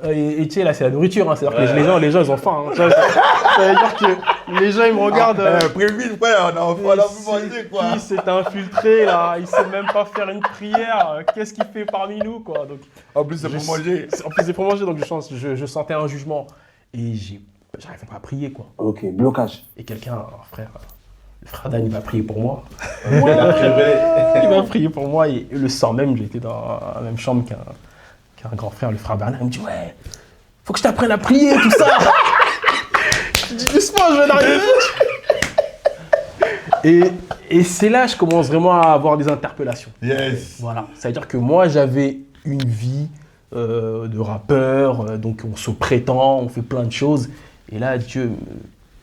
Et tu sais, là, c'est la nourriture. Hein. C'est-à-dire que les gens, ils ont faim. Hein. Ça veut dire que les gens, ils me regardent. Prévise, frère, on a plus manger, quoi. Qui s'est infiltré, là? Il sait même pas faire une prière. Qu'est-ce qu'il fait parmi nous, quoi? Donc, En plus, c'est pour manger. En plus, c'est pour manger. Donc, je sentais un jugement. Et j'arrivais pas à prier, quoi. Ok, blocage. Et quelqu'un, le frère Dan, il va prier pour moi. Il a révélé. Il m'a prié pour moi et le soir même, j'étais dans la même chambre qu'un grand frère, le frère Bernard. Il me dit, ouais, faut que je t'apprenne à prier, tout ça. Je dis, doucement, je vais d'arriver. Et c'est là que je commence vraiment à avoir des interpellations. Yes. Voilà, c'est-à-dire que moi, j'avais une vie de rappeur, donc on se prétend, on fait plein de choses. Et là, Dieu,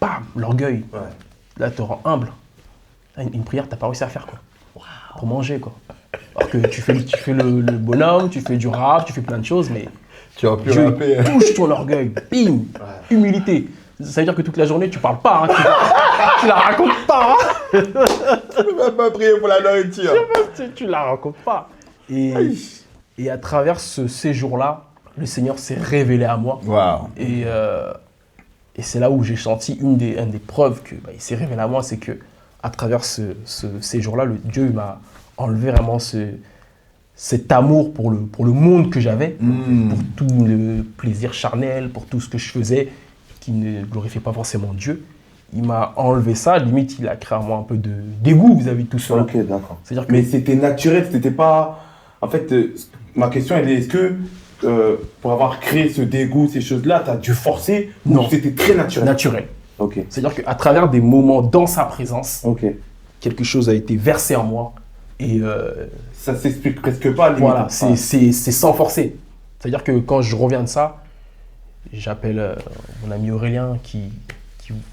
bam, l'orgueil. Ouais. Là, te rend humble. Là, une prière, t'as pas réussi à faire, quoi. Pour manger, quoi. Alors que tu fais le bonhomme, tu fais du rap, tu fais plein de choses, mais Tu as pu Dieu rapper. touche ton orgueil. Bim. Humilité. Ça veut dire que toute la journée, tu parles pas. Hein, tu la racontes pas. Hein. Tu peux même pas prier pour la nourriture. Tu la racontes pas. Et à travers ce séjour-là, le Seigneur s'est révélé à moi. Waouh. Et c'est là où j'ai senti une des preuves qu'il s'est révélé à moi, c'est que à travers ce séjour-là, Dieu m'a enlevé vraiment cet amour pour le monde que j'avais, pour tout le plaisir charnel, pour tout ce que je faisais, qui ne glorifiait pas forcément Dieu. Il m'a enlevé ça, limite il a créé en moi un peu de dégoût vis-à-vis de tout ça. Ok, d'accord. C'est-à-dire que Mais c'était naturel, c'était pas... En fait, ma question, elle est, est-ce que pour avoir créé ce dégoût, ces choses-là, tu as dû forcer? Non. Ou c'était très naturel? naturel. Ok, C'est-à-dire qu'à travers des moments dans sa présence, ok. quelque chose a été versé en moi. Et Ça s'explique presque pas, limite. voilà, Ah. c'est sans forcer. C'est-à-dire que quand je reviens de ça, j'appelle mon ami Aurélien qui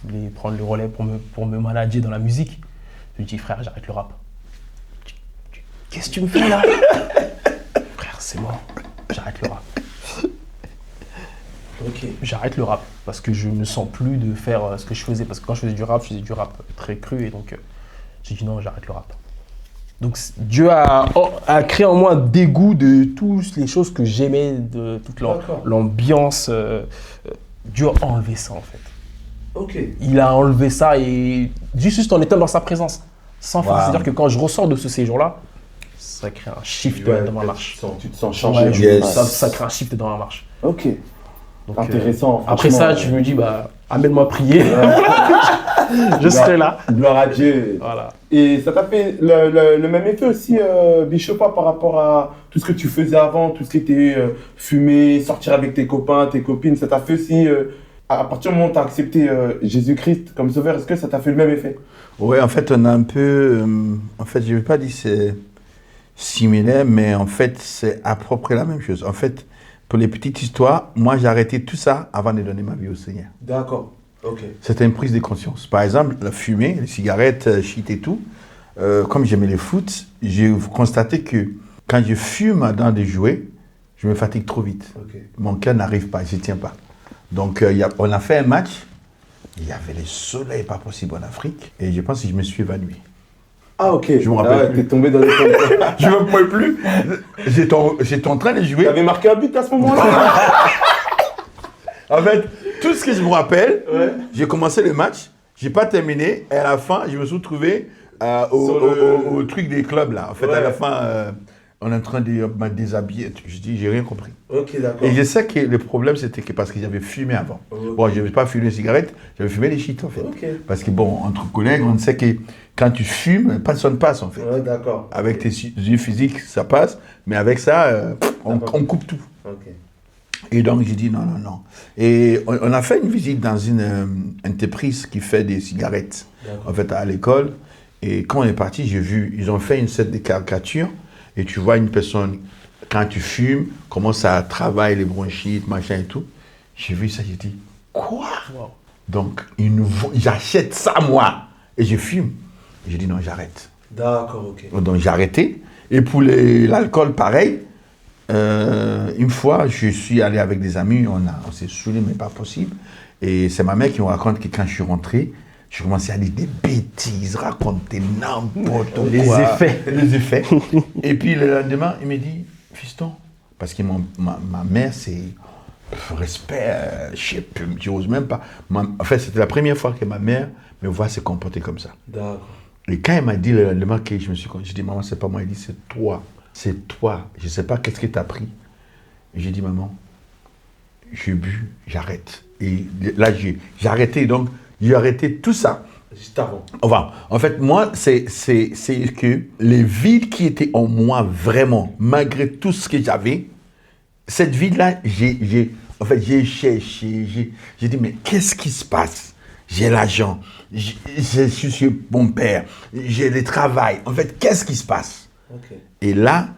voulait prendre le relais pour me manager dans la musique. Je lui dis, frère, j'arrête le rap. Qu'est-ce que tu me fais là? Frère, c'est mort, j'arrête le rap. Ok. J'arrête le rap parce que je ne sens plus de faire ce que je faisais. Parce que quand je faisais du rap très cru et donc j'ai dit non, j'arrête le rap. Donc Dieu a créé en moi un dégoût de toutes les choses que j'aimais, de toute l'ambiance. Dieu a enlevé ça en fait. Ok. Il a enlevé ça et juste en étant dans sa présence, sans force. Wow. C'est-à-dire que quand je ressors de ce séjour-là, ça crée un shift Ouais, dans ma marche. Tu te sens changé. Ouais, Yes. ça crée un shift dans ma marche. Ok. Donc, Intéressant. après ça, franchement, je me dis, amène-moi prier. Je serai là. Gloire à Dieu. Voilà. Et ça t'a fait le même effet aussi, Bishopa, par rapport à tout ce que tu faisais avant, tout ce qui était fumer, sortir avec tes copains, tes copines. Ça t'a fait aussi, à partir du moment où tu as accepté Jésus-Christ comme sauveur, est-ce que ça t'a fait le même effet? Oui, en fait, on a un peu... en fait, je ne vais pas dire c'est similaire, mais en fait, c'est à peu près la même chose. En fait, pour les petites histoires, moi, j'ai arrêté tout ça avant de donner ma vie au Seigneur. D'accord. Ok. C'était une prise de conscience. Par exemple, la fumée, les cigarettes, shit et tout, comme j'aimais les foot, j'ai constaté que quand je fume dans des jouets, je me fatigue trop vite. Ok. Mon cœur n'arrive pas, je ne tiens pas. Donc, on a fait un match. Il y avait le soleil pas possible en Afrique. Et je pense que je me suis évanoui. Ah, ok. Je me rappelle plus. T'es tombé dans les pommes. Je ne me pouvais plus. J'étais en train de jouer. T'avais marqué un but à ce moment-là? En fait, tout ce que je me rappelle, j'ai commencé le match, j'ai pas terminé, et à la fin, je me suis retrouvé au truc des clubs là. En fait, à la fin, on est en train de me déshabiller. Je dis, j'ai rien compris. Ok, d'accord. Et je sais que le problème, c'était que parce que j'avais fumé avant. Bon, je n'avais pas fumé les cigarettes, j'avais fumé les shit en fait. Ok. Parce que bon, entre collègues, on sait que quand tu fumes, personne ne passe en fait. Ouais, d'accord. Avec tes yeux physiques, ça passe, mais avec ça, on coupe tout. Ok. Et donc, j'ai dit non. Et on a fait une visite dans une entreprise qui fait des cigarettes, en fait, à l'école. Et quand on est parti, j'ai vu, ils ont fait une set de caricatures. Et tu vois une personne, quand tu fumes, comment ça travaille les bronchites, machin et tout. J'ai vu ça, j'ai dit, quoi? Wow. Donc, j'achète ça, moi. Et je fume. J'ai dit non, j'arrête. D'accord, ok. Donc, j'ai arrêté. Et pour l'alcool, pareil. Une fois, je suis allé avec des amis, on s'est saoulés, mais pas possible. Et c'est ma mère qui me raconte que quand je suis rentré, je commençais à dire des bêtises, raconter n'importe quoi. Les effets. Et puis le lendemain, il me dit, fiston, parce que ma mère, c'est respect, je sais plus, j'ose même pas. En fait, c'était la première fois que ma mère me voit se comporter comme ça. D'accord. Et quand elle m'a dit le lendemain que j'ai dit, maman, c'est pas moi, elle dit, c'est toi. C'est toi. Je ne sais pas qu'est-ce que tu as pris. Et j'ai dit, maman, j'ai bu, j'arrête. Et là, j'ai arrêté. Donc, j'ai arrêté tout ça. Juste avant. Enfin, en fait, moi, c'est que les vides qui étaient en moi, vraiment, malgré tout ce que j'avais, cette vide-là, j'ai cherché. J'ai dit, mais qu'est-ce qui se passe? J'ai l'argent, je suis mon père, j'ai le travail. En fait, qu'est-ce qui se passe? Ok. Et là,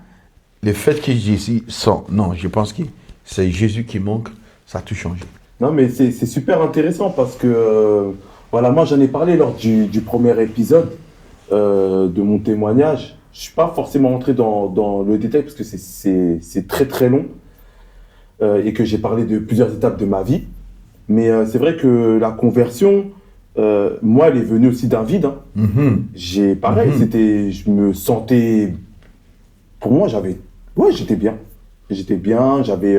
le fait que Jésus sort, non, je pense que c'est Jésus qui manque, ça a tout changé. Non, mais c'est super intéressant parce que, voilà, moi j'en ai parlé lors du premier épisode de mon témoignage. Je ne suis pas forcément rentré dans le détail parce que c'est très très long et que j'ai parlé de plusieurs étapes de ma vie. Mais c'est vrai que la conversion, moi, elle est venue aussi d'un vide. Hein. Pareil, je me sentais, pour moi, j'étais bien. J'étais bien, j'avais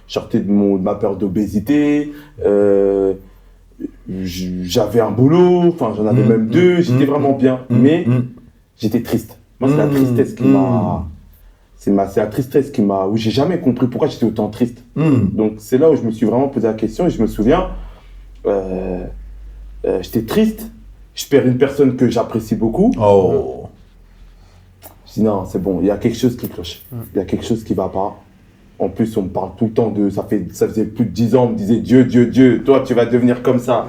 sorti de ma peur d'obésité, j'avais un boulot, enfin j'en avais même deux, j'étais vraiment bien, mais j'étais triste. Moi, c'est la tristesse qui m'a... C'est la tristesse qui m'a... où j'ai jamais compris pourquoi j'étais autant triste. Donc c'est là où je me suis vraiment posé la question et je me souviens, j'étais triste, je perds une personne que j'apprécie beaucoup. Je dis non, c'est bon, il y a quelque chose qui cloche, il y a quelque chose qui va pas. En plus, on me parle tout le temps de... Ça faisait plus de 10 ans, on me disait Dieu, Dieu, Dieu, toi, tu vas devenir comme ça.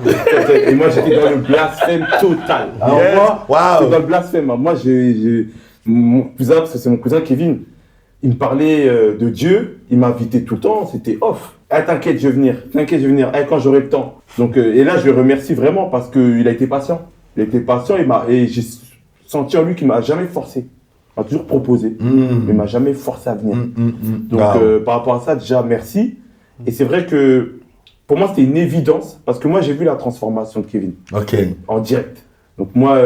Et moi, j'étais dans le blasphème total. Alors moi, c'est dans le blasphème. Moi, mon cousin, parce que c'est mon cousin Kevin, il me parlait de Dieu, il m'invitait tout le temps, c'était off. Ah, t'inquiète, je vais venir, quand j'aurai le temps. Donc, et là, je le remercie vraiment parce qu'il a été patient. Il a été patient et j'ai senti en lui qu'il m'a jamais forcé. Il m'a toujours proposé, mais il m'a jamais forcé à venir. Donc, par rapport à ça, déjà, merci. Et c'est vrai que pour moi, c'était une évidence parce que moi, j'ai vu la transformation de Kevin en direct. Donc, moi,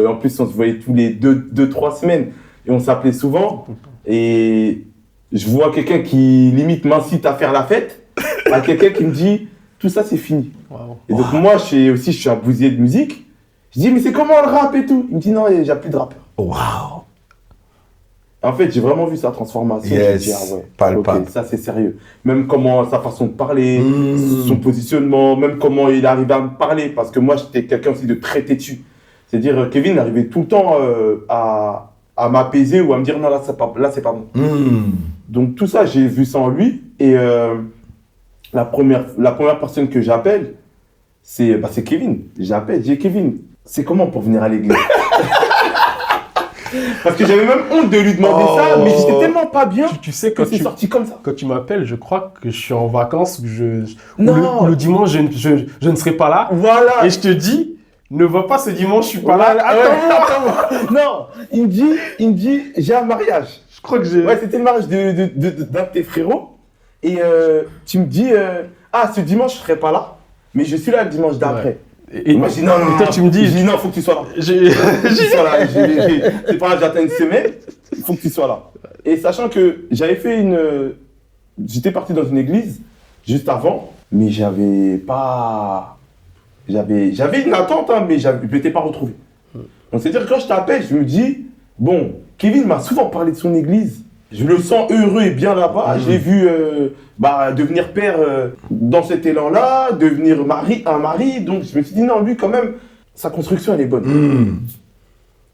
en plus, on se voyait tous les 2-3 semaines et on s'appelait souvent. Et je vois quelqu'un qui limite m'incite à faire la fête, à quelqu'un qui me dit tout ça, c'est fini. Et donc, moi, je suis un bousier de musique. Je dis, mais c'est comment le rap et tout? Il me dit, non, il n'y a plus de rappeurs. En fait, j'ai vraiment vu sa transformation. Yes, j'ai dit, ok, ça c'est sérieux. Même sa façon de parler, son positionnement, même comment il arrivait à me parler. Parce que moi, j'étais quelqu'un aussi de très têtu. C'est-à-dire, Kevin arrivait tout le temps à m'apaiser ou à me dire, non, là, c'est pas bon. Donc, tout ça, j'ai vu ça en lui. Et la première personne que j'appelle, c'est Kevin. J'appelle, j'ai Kevin, c'est comment pour venir à l'église? Parce que j'avais même honte de lui demander ça, mais j'étais tellement pas bien tu sais, que c'est sorti comme ça. Quand tu m'appelles, je crois que je suis en vacances, ou le dimanche, je ne serai pas là. Voilà. Et je te dis, ne va pas ce dimanche, je suis pas là. Attends. Non, il me dit, j'ai un mariage. Je crois que j'ai... Ouais, c'était le mariage d'un de tes frérots. Et tu me dis, ce dimanche, je serai pas là, mais je suis là le dimanche d'après. Ouais. Et moi, je dis non, toi, tu me dis... Je dis non, faut que tu sois là. Faut que tu sois là. C'est pas grave, j'attends une semaine, il faut que tu sois là. Et sachant que j'étais parti dans une église juste avant, mais j'avais une attente, hein, mais je ne m'étais pas retrouvé. Donc c'est-à-dire que quand je t'appelle, je me dis, bon, Kevin m'a souvent parlé de son église. Je le sens heureux et bien là-bas. Je l'ai vu devenir père dans cet élan-là, devenir un mari. Donc je me suis dit, non, lui quand même, sa construction, elle est bonne.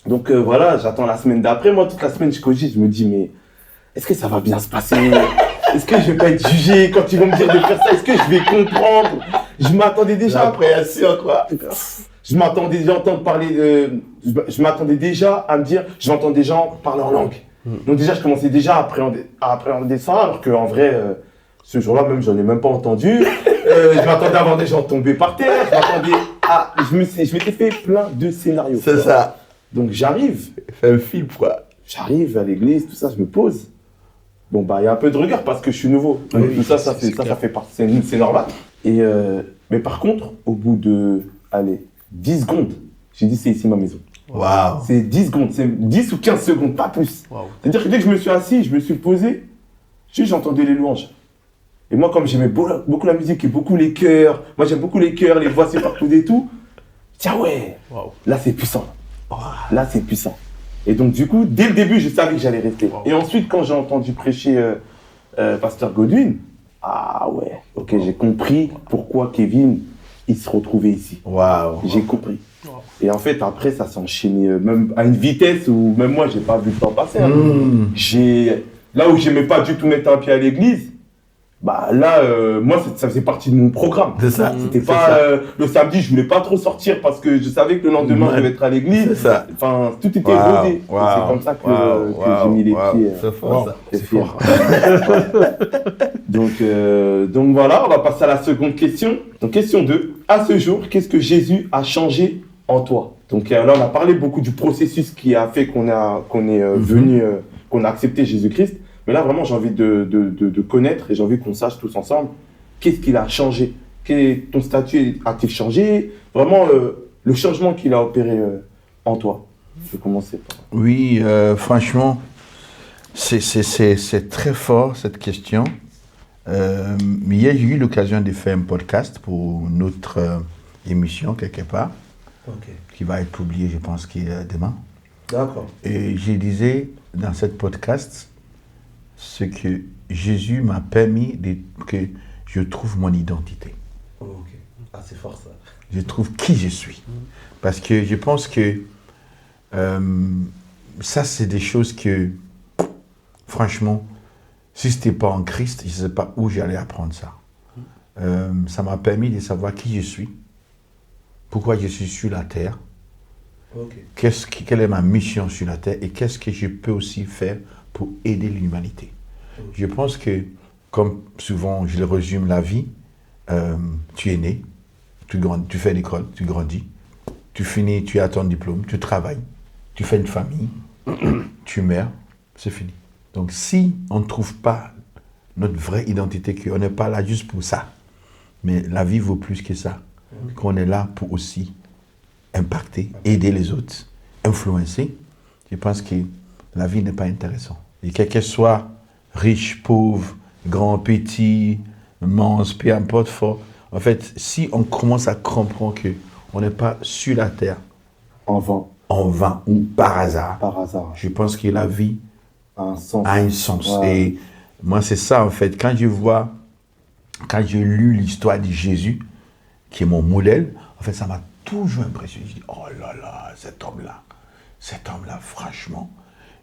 Donc voilà, j'attends la semaine d'après. Moi, toute la semaine, je cogite, je me dis, mais est-ce que ça va bien se passer? Est-ce que je vais pas être jugé quand ils vont me dire de faire ça? Est-ce que je vais comprendre? Je m'attendais déjà quoi. Je m'attendais déjà à entendre parler je m'attendais déjà à me dire, j'entends des gens parler en langue. Donc déjà, je commençais déjà à appréhender ça, alors qu'en vrai, ce jour-là, même, j'en ai même pas entendu. Je m'attendais à voir des gens tomber par terre. Je m'étais fait plein de scénarios. C'est ça. Donc j'arrive. Fais un film, quoi. J'arrive à l'église, tout ça, je me pose. Bon, il y a un peu de regard parce que je suis nouveau. Donc tout ça, ça fait partie, c'est normal. Mais par contre, au bout de, 10 secondes, j'ai dit, c'est ici ma maison. Waouh. C'est 10 secondes, c'est 10 ou 15 secondes, pas plus. Wow. C'est-à-dire que dès que je me suis assis, je me suis posé, j'entendais les louanges. Et moi, comme j'aimais beaucoup la musique et beaucoup les chœurs, moi j'aime beaucoup les chœurs, les voix s'éparpillent et tout, tiens ouais, là c'est puissant. Là c'est puissant. Et donc du coup, dès le début, je savais que j'allais rester. Et ensuite, quand j'ai entendu prêcher Pasteur Godwin, ok, j'ai compris pourquoi Kevin, il se retrouvait ici. Waouh. J'ai compris. Et en fait, après, ça s'est enchaîné même à une vitesse où même moi, j'ai pas vu le temps passer. Hein. Là où j'aimais pas du tout mettre un pied à l'église, moi, ça faisait partie de mon programme. C'est ça. C'était pas le samedi, je voulais pas trop sortir parce que je savais que le lendemain, je devais être à l'église. C'est ça. Enfin, tout était rodé. C'est comme ça que j'ai mis les pieds. C'est fort, ça. C'est fort. Donc voilà, on va passer à la seconde question. Donc question 2. À ce jour, qu'est-ce que Jésus a changé en toi? Donc là, on a parlé beaucoup du processus qui a fait qu'on a accepté Jésus-Christ. Mais là, vraiment, j'ai envie de connaître et j'ai envie qu'on sache tous ensemble qu'est-ce qu'il a changé Ton statut a-t-il changé? Vraiment, le changement qu'il a opéré en toi. Je vais commencer par... Oui, franchement, c'est très fort cette question. Hier, j'ai eu l'occasion de faire un podcast pour notre émission, quelque part, qui va être publié, je pense, demain. D'accord. Et je disais dans cette podcast ce que Jésus m'a permis que je trouve mon identité. Ok. Ah, c'est fort ça. Je trouve qui je suis. Parce que je pense que ça, c'est des choses que, franchement, si ce n'était pas en Christ, je ne sais pas où j'allais apprendre ça. Ça m'a permis de savoir qui je suis, pourquoi je suis sur la terre, quelle est ma mission sur la terre et qu'est-ce que je peux aussi faire pour aider l'humanité. Je pense que, comme souvent je le résume la vie, tu es né, tu fais l'école, tu grandis, tu finis, tu as ton diplôme, tu travailles, tu fais une famille, tu meurs, c'est fini. Donc si on ne trouve pas notre vraie identité, qu'on n'est pas là juste pour ça, mais la vie vaut plus que ça, qu'on est là pour aussi impacter, aider les autres, influencer, je pense que la vie n'est pas intéressante. Et quel qu'elle soit riche, pauvre, grand, petit, mince, peu importe, fort, en fait, si on commence à comprendre qu'on n'est pas sur la terre En vain ou par hasard, je pense que la vie a un sens. a un sens. Ouais. Et moi, c'est ça, en fait. Quand j'ai lu l'histoire de Jésus, qui est mon modèle, en fait, ça m'a toujours impressionné. Je dis, oh là là, cet homme-là, franchement.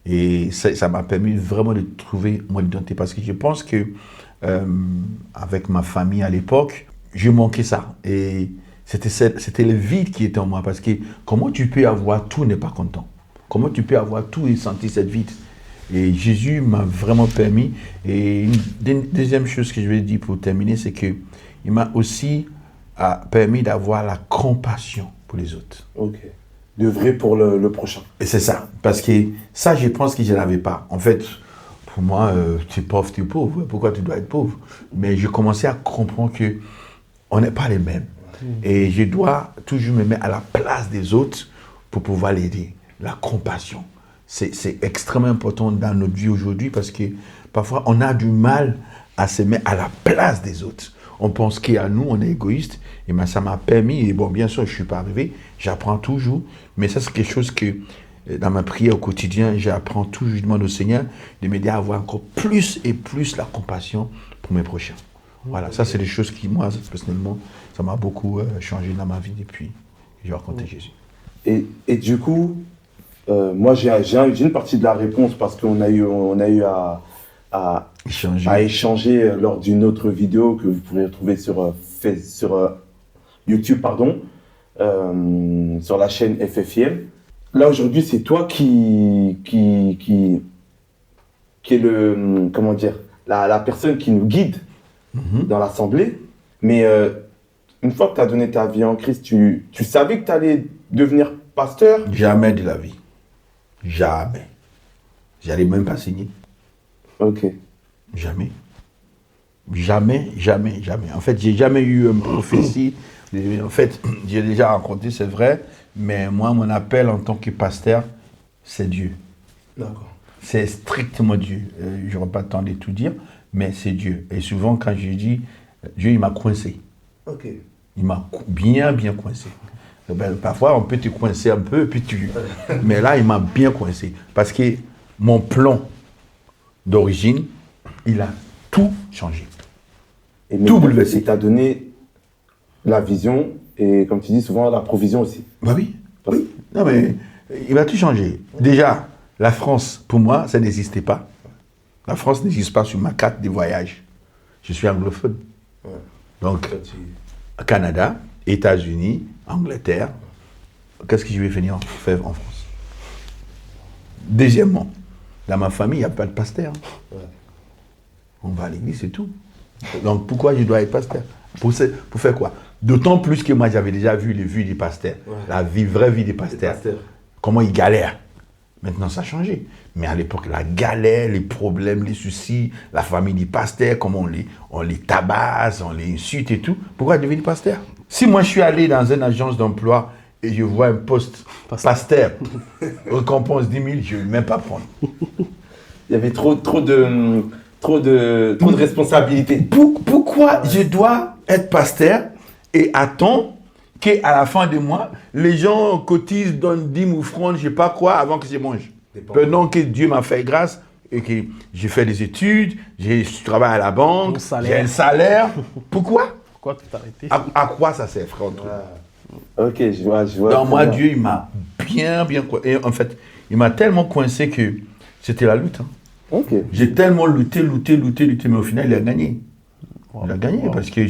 Et ça m'a permis vraiment de trouver mon identité. Parce que je pense que, avec ma famille à l'époque, je manquais ça. Et c'était le vide qui était en moi. Parce que comment tu peux avoir tout et n'est pas content? Comment tu peux avoir tout et sentir cette vide? Et Jésus m'a vraiment permis. Et une deuxième chose que je vais dire pour terminer, c'est qu'il m'a aussi permis d'avoir la compassion pour les autres. Ok. De vrai pour le prochain. Et c'est ça. Parce que ça, je pense que je ne l'avais pas. En fait, pour moi, tu es pauvre, tu es pauvre. Pourquoi tu dois être pauvre? Mais je commençais à comprendre qu'on n'est pas les mêmes. Et je dois toujours me mettre à la place des autres pour pouvoir l'aider. La compassion. C'est extrêmement important dans notre vie aujourd'hui parce que parfois, on a du mal à se mettre à la place des autres. On pense qu'à nous, on est égoïste. Et bien, ça m'a permis, et bon, bien sûr, je ne suis pas arrivé, j'apprends toujours. Mais ça, c'est quelque chose que, dans ma prière au quotidien, j'apprends toujours, je demande au Seigneur de m'aider à avoir encore plus et plus la compassion pour mes prochains. Voilà, ça, c'est des choses qui, moi, personnellement, ça m'a beaucoup changé dans ma vie depuis que j'ai rencontré Jésus. Et du coup, moi, j'ai une partie de la réponse parce qu'on a eu à échanger lors d'une autre vidéo que vous pourrez retrouver sur YouTube, sur la chaîne FFIM. Là, aujourd'hui, c'est toi qui est le, comment dire, la personne qui nous guide dans l'assemblée. Mais une fois que tu as donné ta vie en Christ, tu savais que tu allais devenir pasteur? Jamais de la vie. Jamais. J'allais même pas signer. Ok. Jamais. Jamais, jamais, jamais. En fait, j'ai jamais eu une prophétie. En fait, j'ai déjà rencontré, c'est vrai, mais moi, mon appel en tant que pasteur, c'est Dieu. D'accord. C'est strictement Dieu. Je n'aurai pas le temps de tout dire, mais c'est Dieu. Et souvent, quand je dis, Dieu, il m'a coincé. Ok. Il m'a bien coincé. Ben, parfois, on peut te coincer un peu, puis mais là, il m'a bien coincé. Parce que mon plan d'origine, il a tout changé. Et tout bouleversé. Il t'a donné la vision et, comme tu dis souvent, la provision aussi. Bah oui. Oui. Non, mais il va tout changer. Déjà, la France, pour moi, ça n'existait pas. La France n'existe pas sur ma carte de voyage. Je suis anglophone. Ouais. Donc, Canada, États-Unis, Angleterre, qu'est-ce que je vais venir faire en France? Deuxièmement, dans ma famille, il n'y a pas de pasteur. Ouais. On va à l'église, c'est tout. Donc, pourquoi je dois être pasteur? Pour faire quoi? D'autant plus que moi, j'avais déjà vu les vues des pasteurs. Ouais. La vraie vie des pasteurs. Comment ils galèrent. Maintenant, ça a changé. Mais à l'époque, la galère, les problèmes, les soucis, la famille du pasteur, comment on les tabasse, on les insulte et tout. Pourquoi devenir pasteur? Si moi, je suis allé dans une agence d'emploi et je vois un poste pasteur, récompense 10 000, je ne vais même pas prendre. Il y avait trop de responsabilités. Pourquoi je dois être pasteur et attends qu'à la fin du mois, les gens cotisent, donnent 10 000 francs, je ne sais pas quoi, avant que je mange. Pendant que Dieu m'a fait grâce et que j'ai fait des études, je travaille à la banque, j'ai un salaire. Pourquoi? Pourquoi tout arrêter? À quoi ça sert, frère? Ok, je vois. Dans moi, Dieu, il m'a bien coincé. Et en fait, il m'a tellement coincé que c'était la lutte. Hein. Ok. J'ai tellement lutté, mais au final, il a gagné. Il a gagné parce que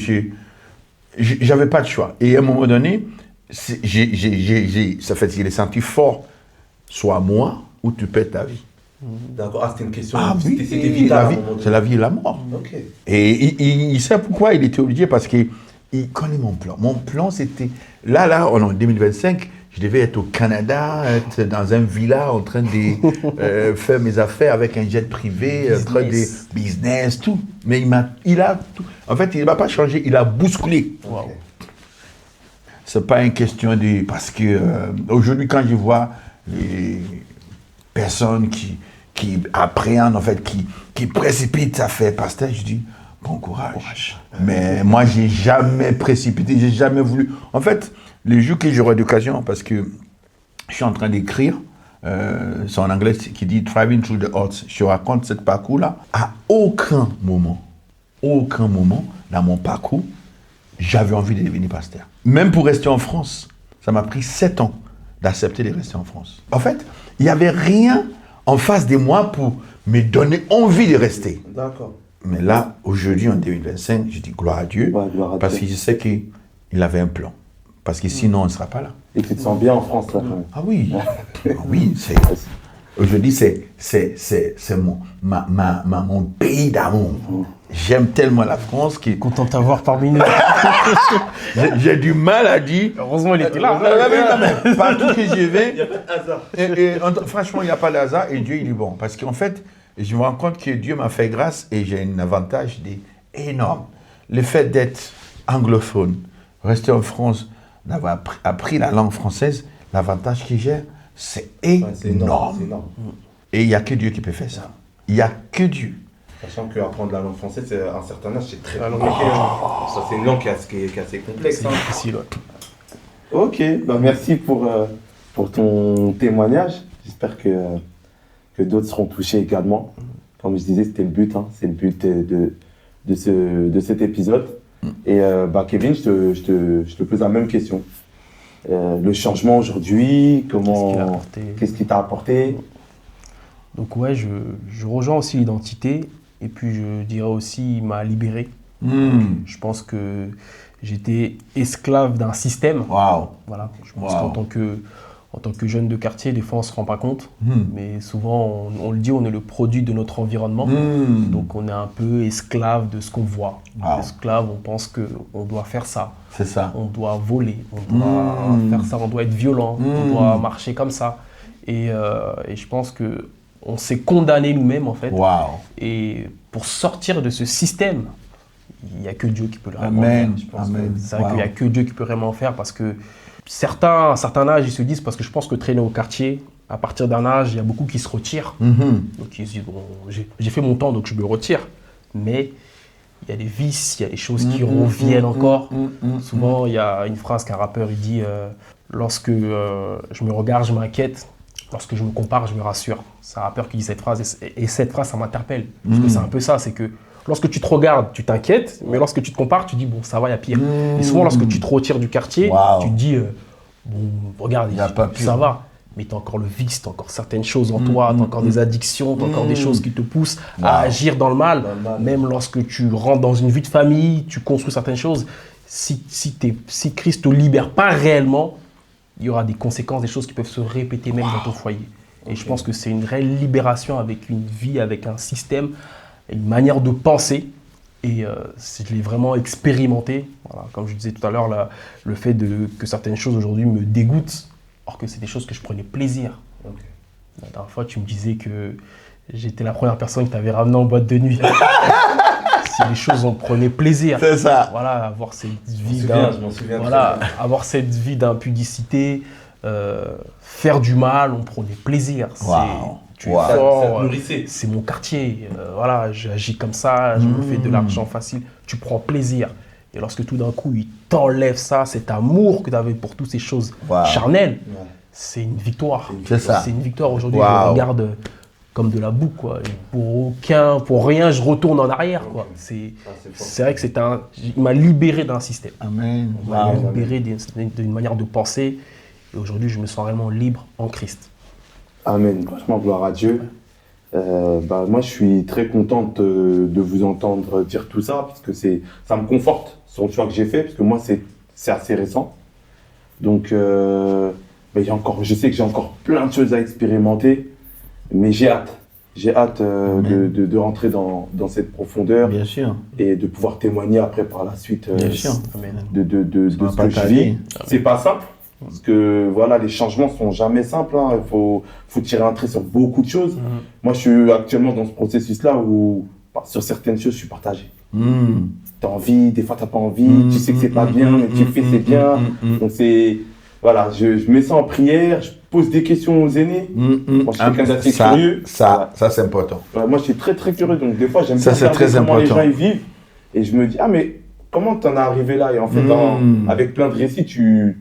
j'avais pas de choix. Et à un moment donné, ça fait qu'il est senti fort, soit moi ou tu perds ta vie. D'accord, c'était une question. Ah oui, c'était vital. C'est la vie et la mort. Ok. Et il sait pourquoi il était obligé, parce qu'il connaît mon plan. Mon plan, c'était, là, en 2025, je devais être au Canada, être dans un villa, en train de faire mes affaires avec un jet privé, en train de business, tout. Mais il a tout. En fait, il ne m'a pas changé, il a bousculé. Wow. C'est pas une question de... Parce que aujourd'hui, quand je vois les personnes qui appréhendent, en fait, qui précipitent sa fait pasteur, je dis, bon courage. Mais moi, j'ai jamais précipité, j'ai jamais voulu. En fait, les jours que j'aurai d'occasion, parce que je suis en train d'écrire, c'est en anglais qui dit Driving Through the Odds. Je raconte ce parcours-là. À aucun moment dans mon parcours, j'avais envie de devenir pasteur. Même pour rester en France, ça m'a pris 7 ans d'accepter de rester en France. En fait, il n'y avait rien en face de moi pour me donner envie de rester. D'accord. Mais là, aujourd'hui, en 2025, je dis gloire à Dieu, Ouais, gloire à parce Dieu. que je sais qu'il avait un plan. Parce que sinon, on ne sera pas là. Et tu te sens bien en France, là, quand même. Ah oui, oui, aujourd'hui, c'est mon pays d'amour. J'aime tellement la France que Content de t'avoir parmi nous. j'ai du mal à dire. Heureusement, il était là. Non, mais partout que je vais, Il n'y a pas de hasard. franchement, il n'y a pas de hasard et Dieu, il est bon. Parce qu'en fait, je me rends compte que Dieu m'a fait grâce et j'ai un avantage énorme. Le fait d'être anglophone, rester en France, d'avoir appris la langue française, l'avantage que j'ai, c'est énorme. C'est énorme. Et il n'y a que Dieu qui peut faire ça. Il n'y a que Dieu. Sachant qu'apprendre la langue française, à un certain âge, c'est très compliqué. Ça, c'est une langue qui est assez complexe. C'est difficile, ouais. Ok, bah merci pour ton témoignage. J'espère que d'autres seront touchés également. Comme je disais, c'était le but. Hein. C'est le but de cet épisode. Et Kevin, je te pose la même question. Le changement aujourd'hui, qu'est-ce qui t'a apporté? Donc ouais, je rejoins aussi l'identité et puis je dirais aussi il m'a libéré. Je pense que j'étais esclave d'un système. Waouh. Voilà. Je pense qu'en tant que jeune de quartier, des fois on ne se rend pas compte, mais souvent on le dit, on est le produit de notre environnement. Donc on est un peu esclave de ce qu'on voit. Wow. Esclave, on pense qu'on doit faire ça. C'est ça. On doit voler, on doit faire ça, on doit être violent, on doit marcher comme ça. Et je pense qu'on s'est condamné nous-mêmes en fait. Waouh. Et pour sortir de ce système, il n'y a que Dieu qui peut le réellement Amen. faire. Je pense Amen. que c'est vrai qu'il n'y a que Dieu qui peut vraiment faire parce que à un certain âge, ils se disent, parce que je pense que traîner au quartier, à partir d'un âge, il y a beaucoup qui se retirent. Donc ils se disent, bon, j'ai fait mon temps, donc je me retire. Mais il y a des vices, il y a des choses qui reviennent encore. Souvent, il y a une phrase qu'un rappeur il dit, lorsque je me regarde, je m'inquiète. Lorsque je me compare, je me rassure. C'est un rappeur qui dit cette phrase. Et cette phrase, ça m'interpelle. Parce que c'est un peu ça, c'est que lorsque tu te regardes, tu t'inquiètes, mais lorsque tu te compares, tu dis, bon, ça va, il y a pire. Et souvent, lorsque tu te retires du quartier, tu te dis, bon, regarde, Y a pas pire. ça va. Mais tu as encore le vice, tu as encore certaines choses en toi, tu as encore des addictions, tu as encore des choses qui te poussent à agir dans le mal. Même lorsque tu rentres dans une vie de famille, tu construis certaines choses. Si Christ ne te libère pas réellement, il y aura des conséquences, des choses qui peuvent se répéter même dans ton foyer. Et je pense que c'est une réelle libération avec une vie, avec un système, une manière de penser. Et je l'ai vraiment expérimenté. Voilà, comme je disais tout à l'heure, le fait que certaines choses aujourd'hui me dégoûtent, alors que c'est des choses que je prenais plaisir. La dernière fois, tu me disais que j'étais la première personne que tu avais ramenée en boîte de nuit. Si les choses, on prenait plaisir. C'est ça. Voilà, avoir cette vie Je m'en souviens. voilà, avoir cette vie d'impudicité, faire du mal, on prenait plaisir. Waouh. Tu es Wow. fort, Ça te nourrissait. c'est mon quartier. Voilà, j'agis comme ça, je me fais de l'argent facile. Tu prends plaisir. Et lorsque tout d'un coup, il t'enlève ça, cet amour que tu avais pour toutes ces choses Wow. charnelles, Ouais. c'est une victoire. C'est ça. C'est une victoire. Aujourd'hui, je Wow. le regarde comme de la boue, quoi. Et pour rien, je retourne en arrière, quoi. C'est vrai que il m'a libéré d'un système. Amen. Il m'a Wow. libéré d'une manière de penser. Et aujourd'hui, je me sens réellement libre en Christ. Amen. Franchement, gloire à Dieu. Moi, je suis très contente de vous entendre dire tout ça, parce que ça me conforte sur le choix que j'ai fait, parce que moi, c'est assez récent. Donc, je sais que j'ai encore plein de choses à expérimenter, mais j'ai hâte. J'ai hâte de rentrer dans cette profondeur Bien sûr. et de pouvoir témoigner après par la suite Bien sûr. Amen. de ce va que pas je tarder. vis. C'est pas simple, parce que voilà, les changements sont jamais simples. Hein. Il faut tirer un trait sur beaucoup de choses. Moi, je suis actuellement dans ce processus-là où, sur certaines choses, je suis partagé. T'as envie, des fois t'as pas envie, tu sais que c'est pas bien, mais tu le fais, c'est bien. Donc voilà, je mets ça en prière, je pose des questions aux aînés. Moi, je suis quelqu'un d'assez curieux. Ça, c'est important. Moi, je suis très très curieux, donc des fois, j'aime Ça, bien c'est regarder très comment les important. gens ils vivent. Et je me dis, ah mais comment t'en es arrivé là? Et en fait, avec plein de récits, tu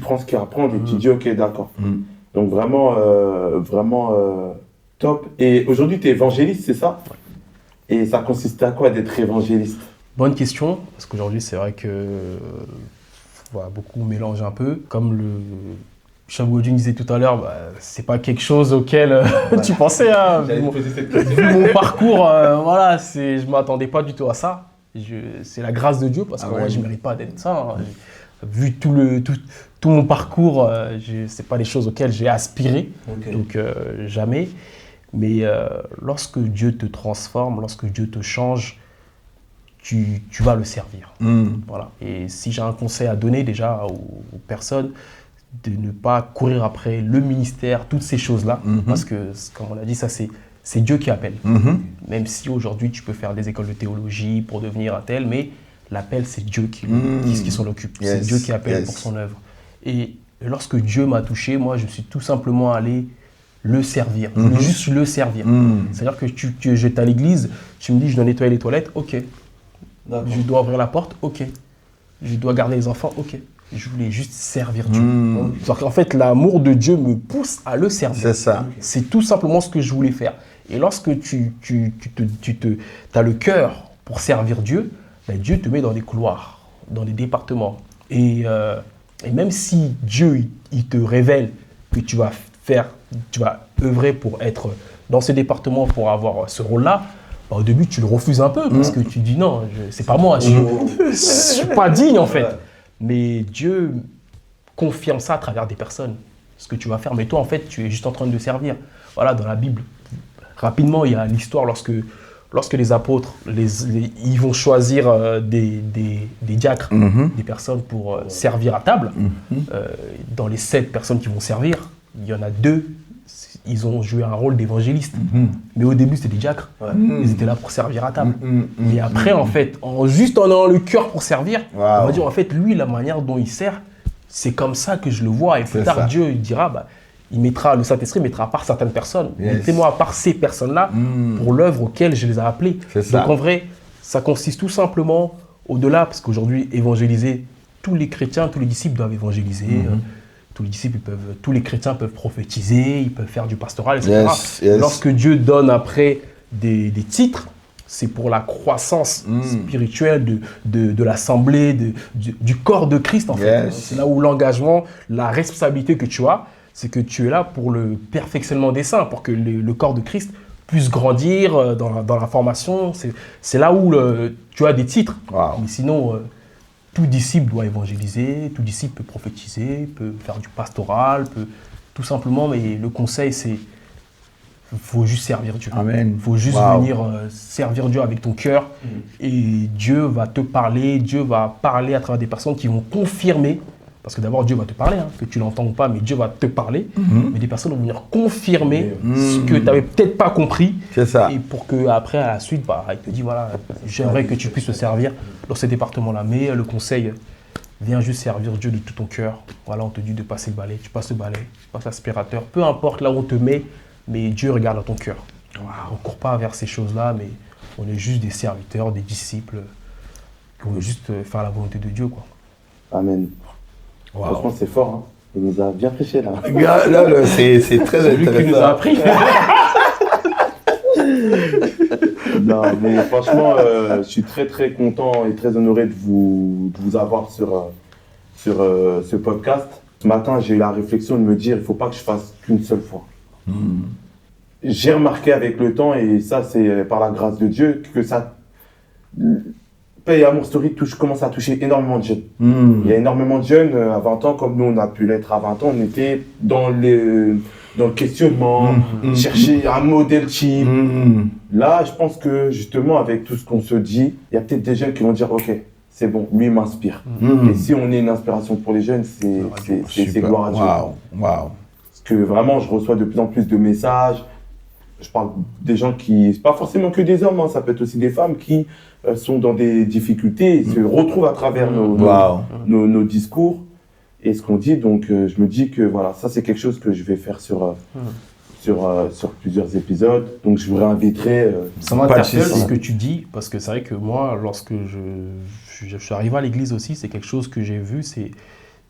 prends ce qu'il y a à prendre et tu dis, ok, d'accord. Donc vraiment, top. Et aujourd'hui, tu es évangéliste, c'est ça? Et ça consiste à quoi d'être évangéliste? Bonne question, parce qu'aujourd'hui, c'est vrai que voilà, beaucoup mélangent un peu. Comme le Chef Godwin disait tout à l'heure, c'est pas quelque chose auquel tu pensais. Hein, J'allais te poser cette question. vu mon parcours, voilà, je m'attendais pas du tout à ça. C'est la grâce de Dieu, parce que moi, je mérite pas d'être ça. Hein. Vu tout mon parcours, c'est pas les choses auxquelles j'ai aspiré, donc jamais. Mais lorsque Dieu te transforme, lorsque Dieu te change, tu vas le servir. Voilà. Et si j'ai un conseil à donner déjà aux personnes, de ne pas courir après le ministère, toutes ces choses-là, parce que, comme on l'a dit, ça c'est Dieu qui appelle. Même si aujourd'hui tu peux faire des écoles de théologie pour devenir un tel, mais l'appel c'est Dieu qui s'en occupe. C'est Dieu qui appelle pour son œuvre. Et lorsque Dieu m'a touché, moi je suis tout simplement allé le servir, juste le servir. C'est-à-dire que j'étais à l'église, tu me dis je dois nettoyer les toilettes, ok. Je dois ouvrir la porte, ok. Je dois garder les enfants, ok. Je voulais juste servir Dieu. En fait, l'amour de Dieu me pousse à le servir. C'est ça. C'est tout simplement ce que je voulais faire. Et lorsque tu as le cœur pour servir Dieu, ben Dieu te met dans des couloirs, dans des départements. Et même si Dieu il te révèle que tu vas œuvrer pour être dans ce département, pour avoir ce rôle-là, au début, tu le refuses un peu parce que tu dis non, c'est pas moi, je suis pas digne en fait. Mais Dieu confirme ça à travers des personnes, ce que tu vas faire. Mais toi, en fait, tu es juste en train de servir. Voilà, dans la Bible, rapidement, il y a l'histoire lorsque les apôtres, ils vont choisir des diacres, des personnes pour servir à table. Dans les 7 personnes qui vont servir, il y en a 2. Ils ont joué un rôle d'évangéliste. Mais au début, c'était des diacres. Ils étaient là pour servir à table. Et après, en fait, juste en ayant le cœur pour servir, on va dire, en fait, lui, la manière dont il sert, c'est comme ça que je le vois. Et plus tard, Dieu il dira, le Saint-Esprit mettra à part certaines personnes. Mettez-moi à part ces personnes-là pour l'œuvre auquel je les ai appelées. Donc en vrai, ça consiste tout simplement au-delà, parce qu'aujourd'hui, évangéliser, tous les chrétiens, tous les disciples doivent évangéliser. Tous les chrétiens peuvent prophétiser, ils peuvent faire du pastoral, etc. Lorsque Dieu donne après des titres, c'est pour la croissance spirituelle de l'assemblée, du corps de Christ en fait. C'est là où l'engagement, la responsabilité que tu as, c'est que tu es là pour le perfectionnement des saints, pour que le corps de Christ puisse grandir dans la formation. C'est là où tu as des titres. Mais sinon... tout disciple doit évangéliser, tout disciple peut prophétiser, peut faire du pastoral, peut tout simplement, mais le conseil c'est faut juste servir Dieu. Amen. Faut juste venir servir Dieu avec ton cœur et Dieu va te parler, Dieu va parler à travers des personnes qui vont confirmer Parce que d'abord, Dieu va te parler, hein, que tu l'entends ou pas, mais Dieu va te parler. Mais des personnes vont venir confirmer ce que tu n'avais peut-être pas compris. C'est ça. Et pour qu'après, à la suite, il te dit, voilà, j'aimerais que tu puisses te servir dans ces départements-là. Mais le conseil, viens juste servir Dieu de tout ton cœur. Voilà, on te dit de passer le balai. Tu passes le balai, tu passes l'aspirateur. Peu importe là où on te met, mais Dieu regarde dans ton cœur. On ne court pas vers ces choses-là, mais on est juste des serviteurs, des disciples. On veut juste faire la volonté de Dieu, quoi. Amen. Wow. Franchement, c'est fort. Hein. Il nous a bien prêché là. Là, c'est très C'est lui qui nous a intéressant. appris. Non, mais franchement, je suis très très content et très honoré de vous avoir sur ce podcast. Ce matin, j'ai eu la réflexion de me dire, il ne faut pas que je fasse qu'une seule fois. J'ai remarqué avec le temps, et ça c'est par la grâce de Dieu, que ça... Paix et Amour Story commence à toucher énormément de jeunes. Il y a énormément de jeunes à 20 ans, comme nous on a pu l'être à 20 ans, on était dans le questionnement, chercher un modèle type. Là, je pense que justement, avec tout ce qu'on se dit, il y a peut-être des jeunes qui vont dire, ok, c'est bon, lui il m'inspire. Et si on est une inspiration pour les jeunes, c'est gloire à Dieu. Waouh. Parce que vraiment, je reçois de plus en plus de messages. Je parle des gens qui, c'est pas forcément que des hommes, hein, ça peut être aussi des femmes qui sont dans des difficultés et se retrouvent à travers nos discours et ce qu'on dit. Donc, je me dis que voilà, ça c'est quelque chose que je vais faire sur plusieurs épisodes. Donc, je vous réinviterai. Ça m'interpelle ce que tu dis, parce que c'est vrai que moi, lorsque je suis arrivé à l'église aussi, c'est quelque chose que j'ai vu, c'est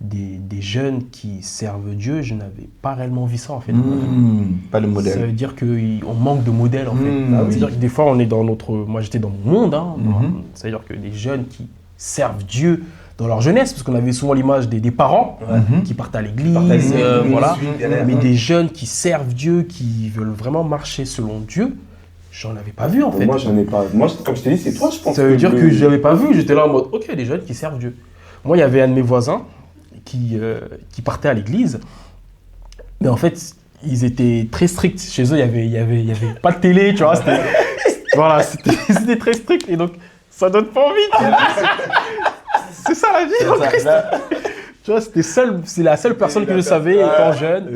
des jeunes qui servent Dieu. Je n'avais pas réellement vu ça en fait. Pas le modèle. Ça veut dire qu'on manque de modèles en fait. C'est-à-dire que des fois on est dans moi j'étais dans mon monde, hein, c'est-à-dire que des jeunes qui servent Dieu dans leur jeunesse, parce qu'on avait souvent l'image des parents qui partent à l'église, voilà. Mais des jeunes qui servent Dieu, qui veulent vraiment marcher selon Dieu, j'en avais pas vu en fait. Moi, j'en ai pas. Moi, comme je t'ai dit, c'est toi, je pense. Ça veut dire que je n'avais pas vu. J'étais là en mode, ok, des jeunes qui servent Dieu. Moi, il y avait un de mes voisins qui partait à l'église, mais en fait, ils étaient très stricts. Chez eux, il y avait pas de télé, tu vois. C'était très strict, et donc ça donne pas envie. C'est ça la vie en Christ. Tu vois, c'est la seule personne que je savais étant jeune,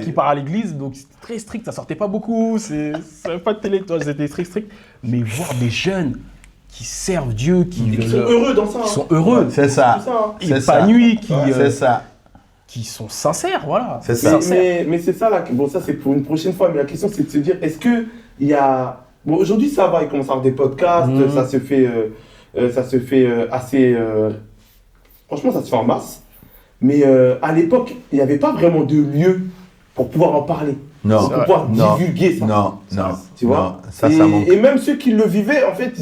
qui part à l'église, donc c'était très strict, ça sortait pas beaucoup, c'est pas de télé, toi, c'était très strict. Mais voir des jeunes qui servent Dieu, qui sont heureux dans ça. Qui sont heureux. C'est ça. Épanouis, qui sont sincères, voilà. C'est ça. Mais c'est ça, là. Bon, ça, c'est pour une prochaine fois. Mais la question, c'est de se dire, est-ce qu'il y a... Bon, aujourd'hui, ça va, il commence à avoir des podcasts, ça se fait assez... Franchement, ça se fait en masse. Mais à l'époque, il n'y avait pas vraiment de lieu pour pouvoir en parler. Non. Pour pouvoir divulguer ça. Non. Tu vois, ça manque. Et même ceux qui le vivaient, en fait,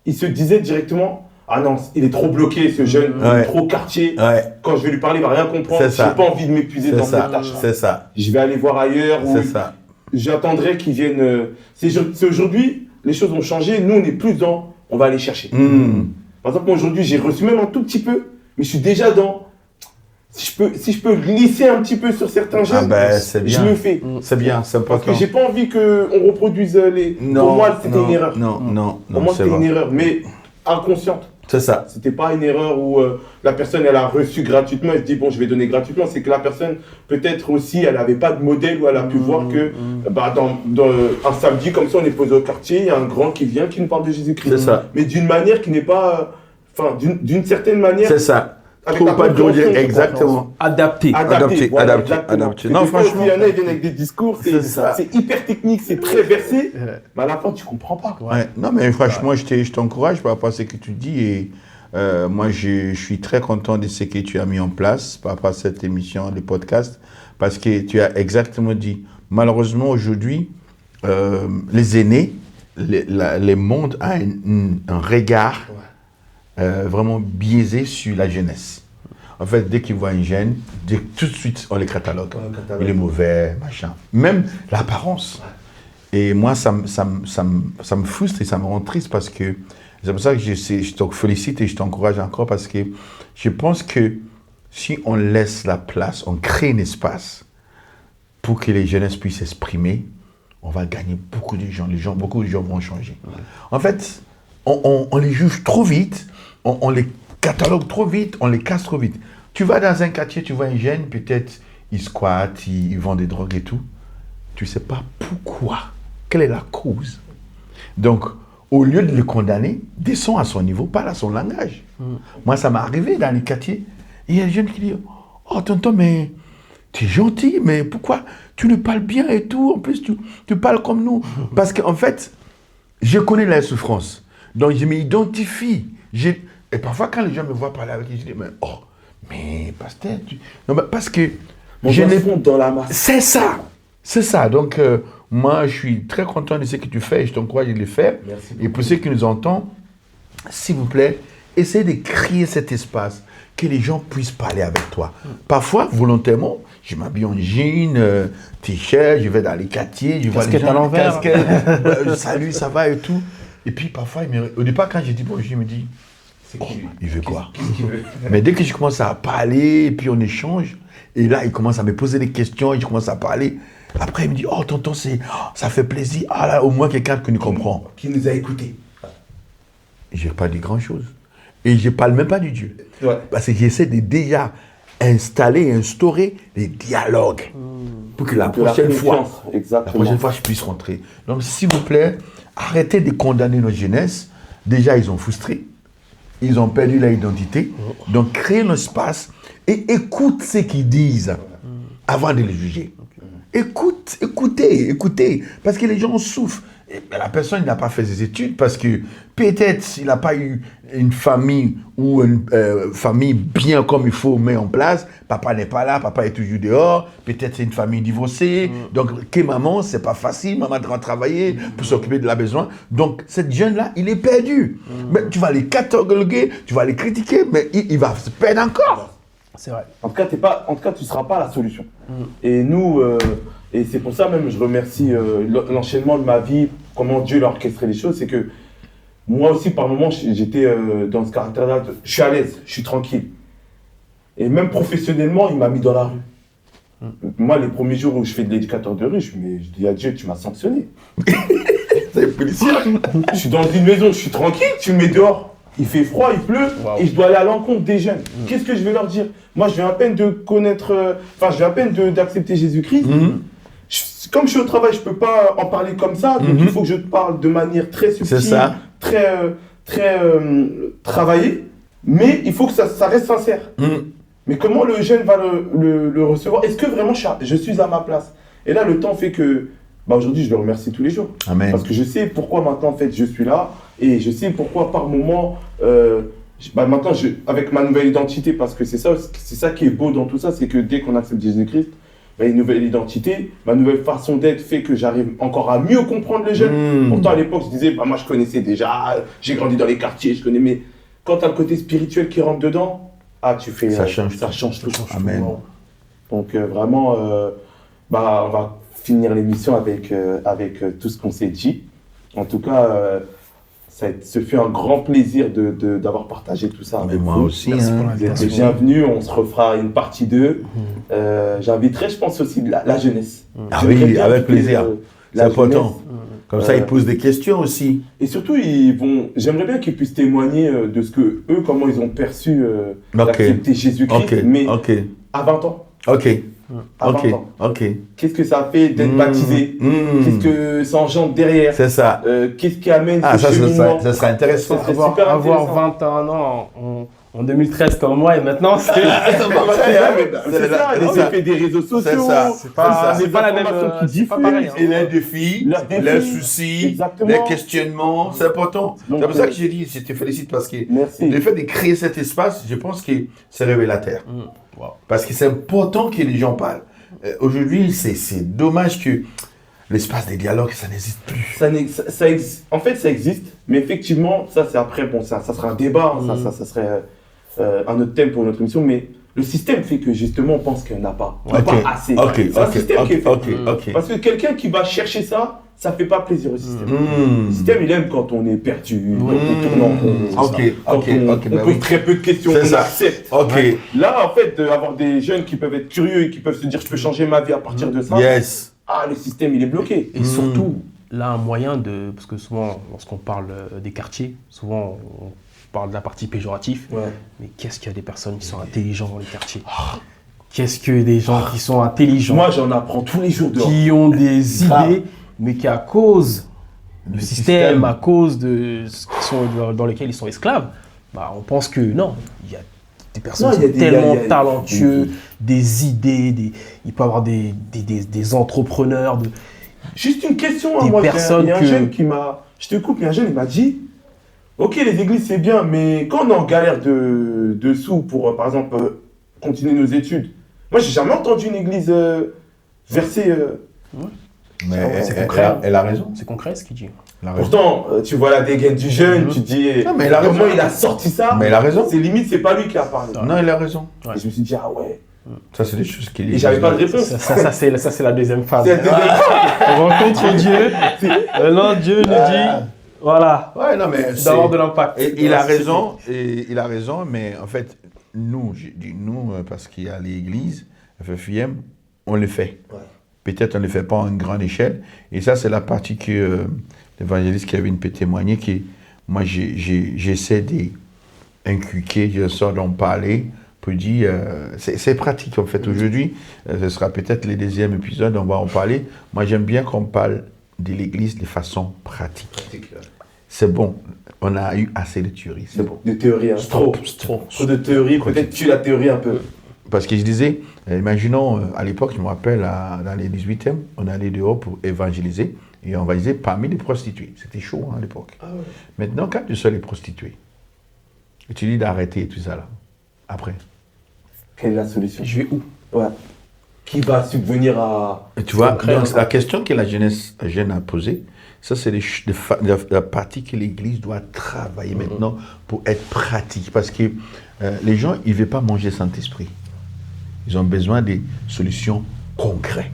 ils se disaient directement, ah non, il est trop bloqué, ce jeune, il est trop quartier. Quand je vais lui parler, il va rien comprendre. J'ai pas envie de m'épuiser dans cette tâche. C'est ça. Je vais aller voir ailleurs. C'est ça. J'attendrai qu'ils viennent. C'est aujourd'hui, les choses ont changé. Nous, on est plus dans, on va aller chercher. Par exemple, moi, aujourd'hui, j'ai reçu même un tout petit peu, mais je suis déjà dans. Si je peux glisser un petit peu sur certains jeunes, je le fais. C'est bien, c'est important. Parce que j'ai pas envie qu'on reproduise les. Non, pour moi, c'était une erreur. Non, pour moi, c'était une erreur, mais inconsciente. C'est ça. C'était pas une erreur où la personne, elle a reçu gratuitement, elle se dit, bon, je vais donner gratuitement. C'est que la personne, peut-être aussi, elle n'avait pas de modèle où elle a pu voir que, dans un samedi, comme ça, on est posé au quartier, il y a un grand qui vient, qui nous parle de Jésus-Christ. C'est ça. Mais d'une manière qui n'est pas. Enfin, d'une certaine manière. C'est ça. Avec pas de exactement. Adapté. Non, franchement. Il y en a, ils viennent avec des discours, c'est hyper technique, c'est très versé, mais à la fin, tu comprends pas. Ouais. Non, mais franchement, je t'encourage par rapport à ce que tu dis. Et moi, je suis très content de ce que tu as mis en place par rapport à cette émission, le podcast, parce que tu as exactement dit. Malheureusement, aujourd'hui, les aînés, les mondes a un regard vraiment biaisé sur la jeunesse. En fait, dès qu'ils voient un jeune, tout de suite, on les catalogue. Il est mauvais, machin. Même l'apparence. Et moi, ça me frustre et ça me rend triste parce que c'est pour ça que je te félicite et je t'encourage encore parce que je pense que si on laisse la place, on crée un espace pour que les jeunesses puissent s'exprimer, on va gagner beaucoup de gens. Beaucoup de gens vont changer. En fait, on les juge trop vite. On les catalogue trop vite, on les casse trop vite. Tu vas dans un quartier, tu vois un jeune, peut-être il squatte, il vend des drogues et tout. Tu ne sais pas pourquoi. Quelle est la cause? Donc, au lieu de le condamner, descends à son niveau, parle à son langage. Moi, ça m'est arrivé dans les quartiers. Il y a un jeune qui dit, oh tonton, mais tu es gentil, mais pourquoi tu nous parles bien et tout? En plus, tu parles comme nous. Parce qu'en fait, je connais la souffrance. Donc, je m'identifie. Et parfois, quand les gens me voient parler avec eux, je dis, mais pasteur, non, mais parce que je les fonds dans la masse. C'est ça. C'est ça. Donc, moi, je suis très content de ce que tu fais et je t'encourage de le faire. Merci Et pour ceux qui nous entendent, s'il vous plaît, essayez de créer cet espace, que les gens puissent parler avec toi. Parfois, volontairement, je m'habille en jean, t-shirt, je vais dans les quartiers, je vois les gens à l'envers. Salut, ça va et tout. Et puis parfois, au départ, quand je dis bonjour, je me dis, il veut quoi? Qu'est-ce qu'il veut? Mais dès que je commence à parler, et puis on échange, et là, il commence à me poser des questions, et je commence à parler. Après, il me dit, oh tonton, ça fait plaisir. Ah là, au moins quelqu'un qui nous comprend. Qui nous a écoutés. Je n'ai pas dit grand-chose. Et je ne parle même pas du Dieu. Ouais. Parce que j'essaie de déjà installer, instaurer des dialogues. Pour que la prochaine fois, je puisse rentrer. Donc, s'il vous plaît, arrêtez de condamner notre jeunesse. Déjà, ils ont frustré. Ils ont perdu leur identité. Donc, créez un espace et écoute ce qu'ils disent avant de les juger. Écoutez. Parce que les gens souffrent. Et la personne n'a pas fait ses études parce que peut-être il n'a pas eu une famille ou une famille bien comme il faut mettre en place. Papa n'est pas là, papa est toujours dehors. Peut-être c'est une famille divorcée. Donc, que maman, c'est pas facile. Maman doit travailler pour s'occuper de la besoin. Donc, cette jeune-là, il est perdu. Mais tu vas les cataloguer, tu vas les critiquer, mais il va se perdre encore. C'est vrai. En tout cas, tu ne seras pas la solution. Et nous, et c'est pour ça même, je remercie l'enchaînement de ma vie, comment Dieu a orchestré les choses. C'est que moi aussi, par moments, j'étais dans ce caractère-là. Je suis à l'aise, je suis tranquille. Et même professionnellement, il m'a mis dans la rue. Moi, les premiers jours où je fais de l'éducateur de rue, je dis à Dieu, tu m'as sanctionné. C'est policier. Je suis dans une maison, je suis tranquille, tu me mets dehors. Il fait froid, il pleut, et je dois aller à l'encontre des jeunes. Qu'est-ce que je vais leur dire? Moi, je viens à peine de connaître, je viens à peine d'accepter Jésus-Christ. Comme je suis au travail, je ne peux pas en parler comme ça, donc il faut que je te parle de manière très subtile, très travaillée, mais il faut que ça reste sincère. Mais comment le jeune va le recevoir? Est-ce que vraiment je suis à ma place? Et là, le temps fait que aujourd'hui, je le remercie tous les jours. Amen. Parce que je sais pourquoi maintenant, en fait, je suis là. Et je sais pourquoi, par moment, maintenant, avec ma nouvelle identité, parce que c'est ça qui est beau dans tout ça, c'est que dès qu'on accepte Jésus-Christ, une nouvelle identité, ma nouvelle façon d'être fait que j'arrive encore à mieux comprendre les jeunes. Pourtant, à l'époque, je disais, moi, je connaissais déjà, j'ai grandi dans les quartiers, je connais, mais quand tu as le côté spirituel qui rentre dedans, ça change tout. Amen. Donc, vraiment, on va finir l'émission avec tout ce qu'on s'est dit. En tout cas, ce fut un grand plaisir d'avoir partagé tout ça avec moi vous. aussi. Merci pour Vous l'invitation. êtes bienvenus, on se refera une partie 2. J'inviterai, je pense, aussi la jeunesse. Ah J'aimerais oui, bien avec inviter, plaisir. C'est important. jeunesse. Comme ça, ils posent des questions aussi. Et surtout, j'aimerais bien qu'ils puissent témoigner de ce que eux, comment ils ont perçu d'accepter Jésus-Christ, mais à 20 ans. À 20 ans. Qu'est-ce que ça fait d'être baptisé? Qu'est-ce que ça engendre derrière? C'est ça. Qu'est-ce qui amène ça serait intéressant. Ça serait super Avoir intéressant. 21 ans en 2013 comme moi et maintenant, c'est C'est ça, les effets des réseaux sociaux. c'est pas la même informations qui c'est pas pareil. Et les défis, les soucis, Exactement. les questionnements, c'est important. Donc, C'est pour ça que j'ai dit, je te félicite parce que Merci. le fait de créer cet espace, je pense que c'est révélateur. Parce que c'est important que les gens parlent. Aujourd'hui, c'est dommage que l'espace des dialogues, ça n'existe plus. En fait, ça existe, mais effectivement, ça c'est après, ça sera un débat, ça serait un autre thème pour notre émission, mais le système fait que justement on pense qu'il n'y en a pas. Pas assez. C'est un système qui est fait. Parce que quelqu'un qui va chercher ça ne fait pas plaisir au système. Le système, il aime quand on est perdu, quand on tourne en rond. On pose très peu de questions, on accepte. Là, en fait, avoir des jeunes qui peuvent être curieux et qui peuvent se dire je peux changer ma vie à partir de ça. Le système, il est bloqué. Et surtout, là un moyen de... Parce que souvent, lorsqu'on parle des quartiers, souvent on parle de la partie péjorative. Ouais. Mais qu'est-ce qu'il y a des personnes qui sont intelligentes dans les quartiers? Qu'est-ce que des gens qui sont intelligents? Moi, j'en apprends tous les jours dehors. Qui ont des Grave. idées, mais qui à cause du système, à cause de ce qui sont dans lesquels ils sont esclaves, bah, on pense que non, il y a des personnes qui sont tellement talentueux, des idées, il peut y avoir des entrepreneurs. Juste une question, hein, Des moi, personnes il y a un que- jeune qui m'a... Je te coupe, il y a un jeune, il m'a dit, ok, les églises, c'est bien, mais quand on est en galère de sous pour, par exemple, continuer nos études, moi, j'ai jamais entendu une église verser... Mais C'est concret. elle a raison. C'est concret ce qu'il dit. Elle a raison. Pourtant, tu vois la dégaine du jeune, tu te dis, Non, mais il a comment raison. il a sorti ça? Mais il a raison. C'est limite, c'est pas lui qui a parlé. Non, il a raison. Et je me suis dit, ah ouais. Ça, c'est des choses qu'il Et j'avais pas de réponse. Ça, c'est la deuxième phase. C'est la deuxième- On rencontre Dieu. Maintenant, Dieu nous dit, voilà, Ouais, non, mais d'avoir de l'impact. Et il a raison, mais en fait, nous, j'ai dit nous, parce qu'il y a l'église, FFIM, on le fait. Ouais. Peut-être on ne le fait pas en grande échelle. Et ça, c'est la partie que l'évangéliste Kevin peut témoigner, qui, moi, j'essaie d'inculquer, je sors d'en parler, pour dire, c'est pratique en fait. Aujourd'hui, ce sera peut-être le deuxième épisode, on va en parler. Moi, j'aime bien qu'on parle de l'église de façon pratique. C'est bon, on a eu assez de théories, c'est bon. De théorie, hein. Trop de théorie, peut-être tu la théorie un peu. Parce que je disais, imaginons, à l'époque, je me rappelle, dans les 18e, on allait dehors pour évangéliser, et on évangélisait parmi les prostituées. C'était chaud hein, à l'époque. Ah ouais. Maintenant, quand tu sois les prostituées, et tu dis d'arrêter tout ça là, après. Quelle est la solution? Je vais où? Ouais. Qui va subvenir à... Et tu vois, concret, donc, hein. la question que la jeunesse a posée, ça c'est la partie que l'Église doit travailler maintenant pour être pratique. Parce que les gens, ils ne veulent pas manger Saint-Esprit. Ils ont besoin des solutions concrètes.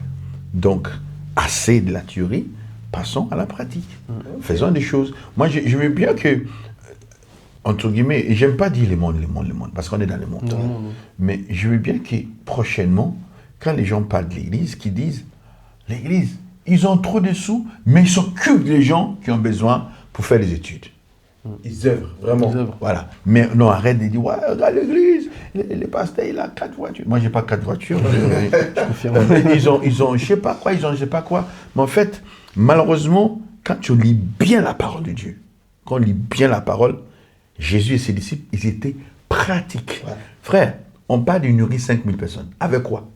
Donc, assez de la théorie, passons à la pratique. Faisons des choses. Moi, je veux bien que, entre guillemets, et j'aime pas dire le monde, parce qu'on est dans le monde. Non. Mais je veux bien que prochainement, quand les gens parlent de l'Église, qu'ils disent, l'Église, ils ont trop de sous, mais ils s'occupent des gens qui ont besoin pour faire des études. Ils œuvrent, vraiment. Ils œuvrent. Voilà. Mais non, arrête de dire, ouais, regarde l'église, le pasteur, il a 4 voitures. Moi, j'ai pas 4 voitures. Je confirme. ils ont, je sais pas quoi, je sais pas quoi. Mais en fait, malheureusement, quand tu lis bien la parole de Dieu, quand on lit bien la parole, Jésus et ses disciples, ils étaient pratiques. Ouais. Frère, on parle de nourrir 5000 personnes. Avec quoi?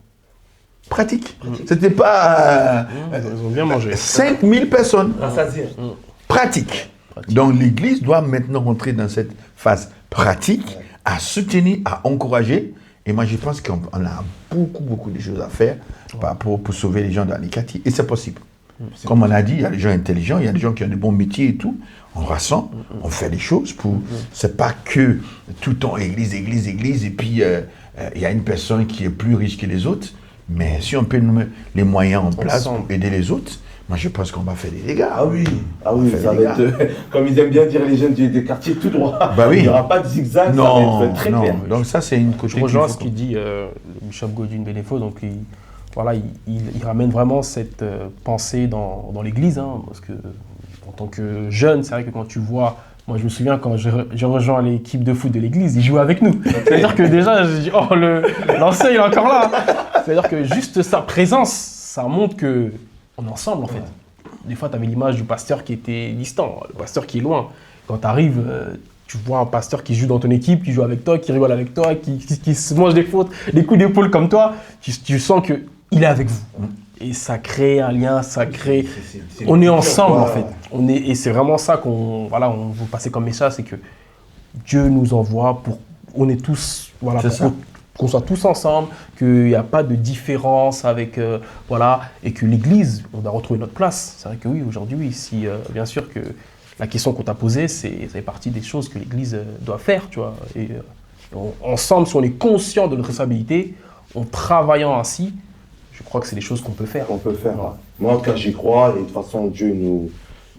Pratique. C'était pas Ils ont bien mangé. 5000 personnes. Rassasiés. Pratique. Donc l'église doit maintenant rentrer dans cette phase pratique, à soutenir, à encourager. Et moi je pense qu'on a beaucoup de choses à faire pour sauver les gens dans les quartiers. Et c'est possible. Comme on a dit, il y a des gens intelligents, il y a des gens qui ont des bons métiers et tout. On rassemble, on fait des choses pour... C'est pas que tout le temps église, et puis il y a une personne qui est plus riche que les autres. Mais si on peut nous mettre les moyens en place pour aider les autres, moi je pense qu'on va faire des dégâts. Ah oui, fait ça des va être, comme ils aiment bien dire les jeunes des quartiers tout droit. Bah oui. Il n'y aura pas de zigzag, ça va être très clair. Donc ça c'est une côté Je rejoins qu'il ce faut qu'il dit le bishop Godwin Benefo, donc il ramène vraiment cette pensée dans l'église, hein, parce que en tant que jeune, c'est vrai que quand tu vois, moi je me souviens quand j'ai rejoint l'équipe de foot de l'église, ils jouaient avec nous. C'est-à-dire que déjà, j'ai dit, oh l'ancien il est encore là. C'est-à-dire que juste sa présence, ça montre que on est ensemble en fait. Des fois, tu avais l'image du pasteur qui était distant, le pasteur qui est loin. Quand tu arrives, tu vois un pasteur qui joue dans ton équipe, qui joue avec toi, qui rigole avec toi, qui se mange des fautes, des coups d'épaule comme toi. Tu sens qu'il est avec vous. Et ça crée un lien, ça crée... On est ensemble en fait. Et c'est vraiment ça qu'on veut passer comme message, c'est que Dieu nous envoie pour... On est tous... Voilà, C'est ça. qu'on soit tous ensemble, qu'il n'y a pas de différence avec, et que l'Église, on doit retrouver notre place. C'est vrai que oui, aujourd'hui, oui, si, bien sûr que la question qu'on t'a posée, ça fait partie des choses que l'Église doit faire, tu vois. Et ensemble, si on est conscient de notre responsabilité, en travaillant ainsi, je crois que c'est des choses qu'on peut faire. On peut faire. Ouais. Moi, en tout cas, j'y crois. Et de toute façon, Dieu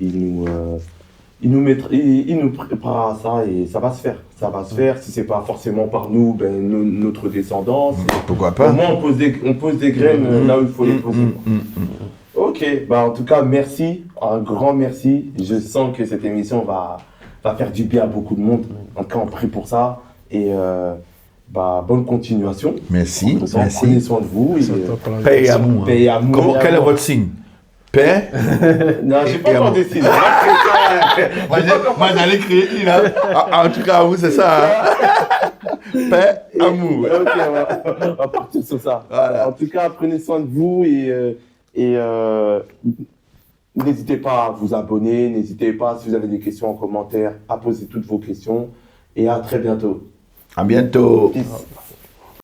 il nous prépare à ça et ça va se faire. Ça va se faire. Si c'est pas forcément par nous, notre descendance. Pourquoi Au pas? moins, on pose des graines là où il faut les poser. Ok, Ok, bah en tout cas, merci, un grand merci. Je sens que cette émission va faire du bien à beaucoup de monde. En tout cas, on prie pour ça. Et bah, bonne continuation. Merci, Entre temps, merci. prenez soin de vous. C'est top pour Paix et l'invitation. amour. Paix et amour. Comment, quel est votre signe? Paix. Non, j'ai Et pas encore amour. décidé. Moi, j'allais créer là. En tout cas, vous, c'est ça. Hein? Paix, amour. Ok, on va partir sur ça. Voilà. En tout cas, prenez soin de vous et n'hésitez pas à vous abonner. N'hésitez pas, si vous avez des questions en commentaire, à poser toutes vos questions. Et à très bientôt. À bientôt. Peace.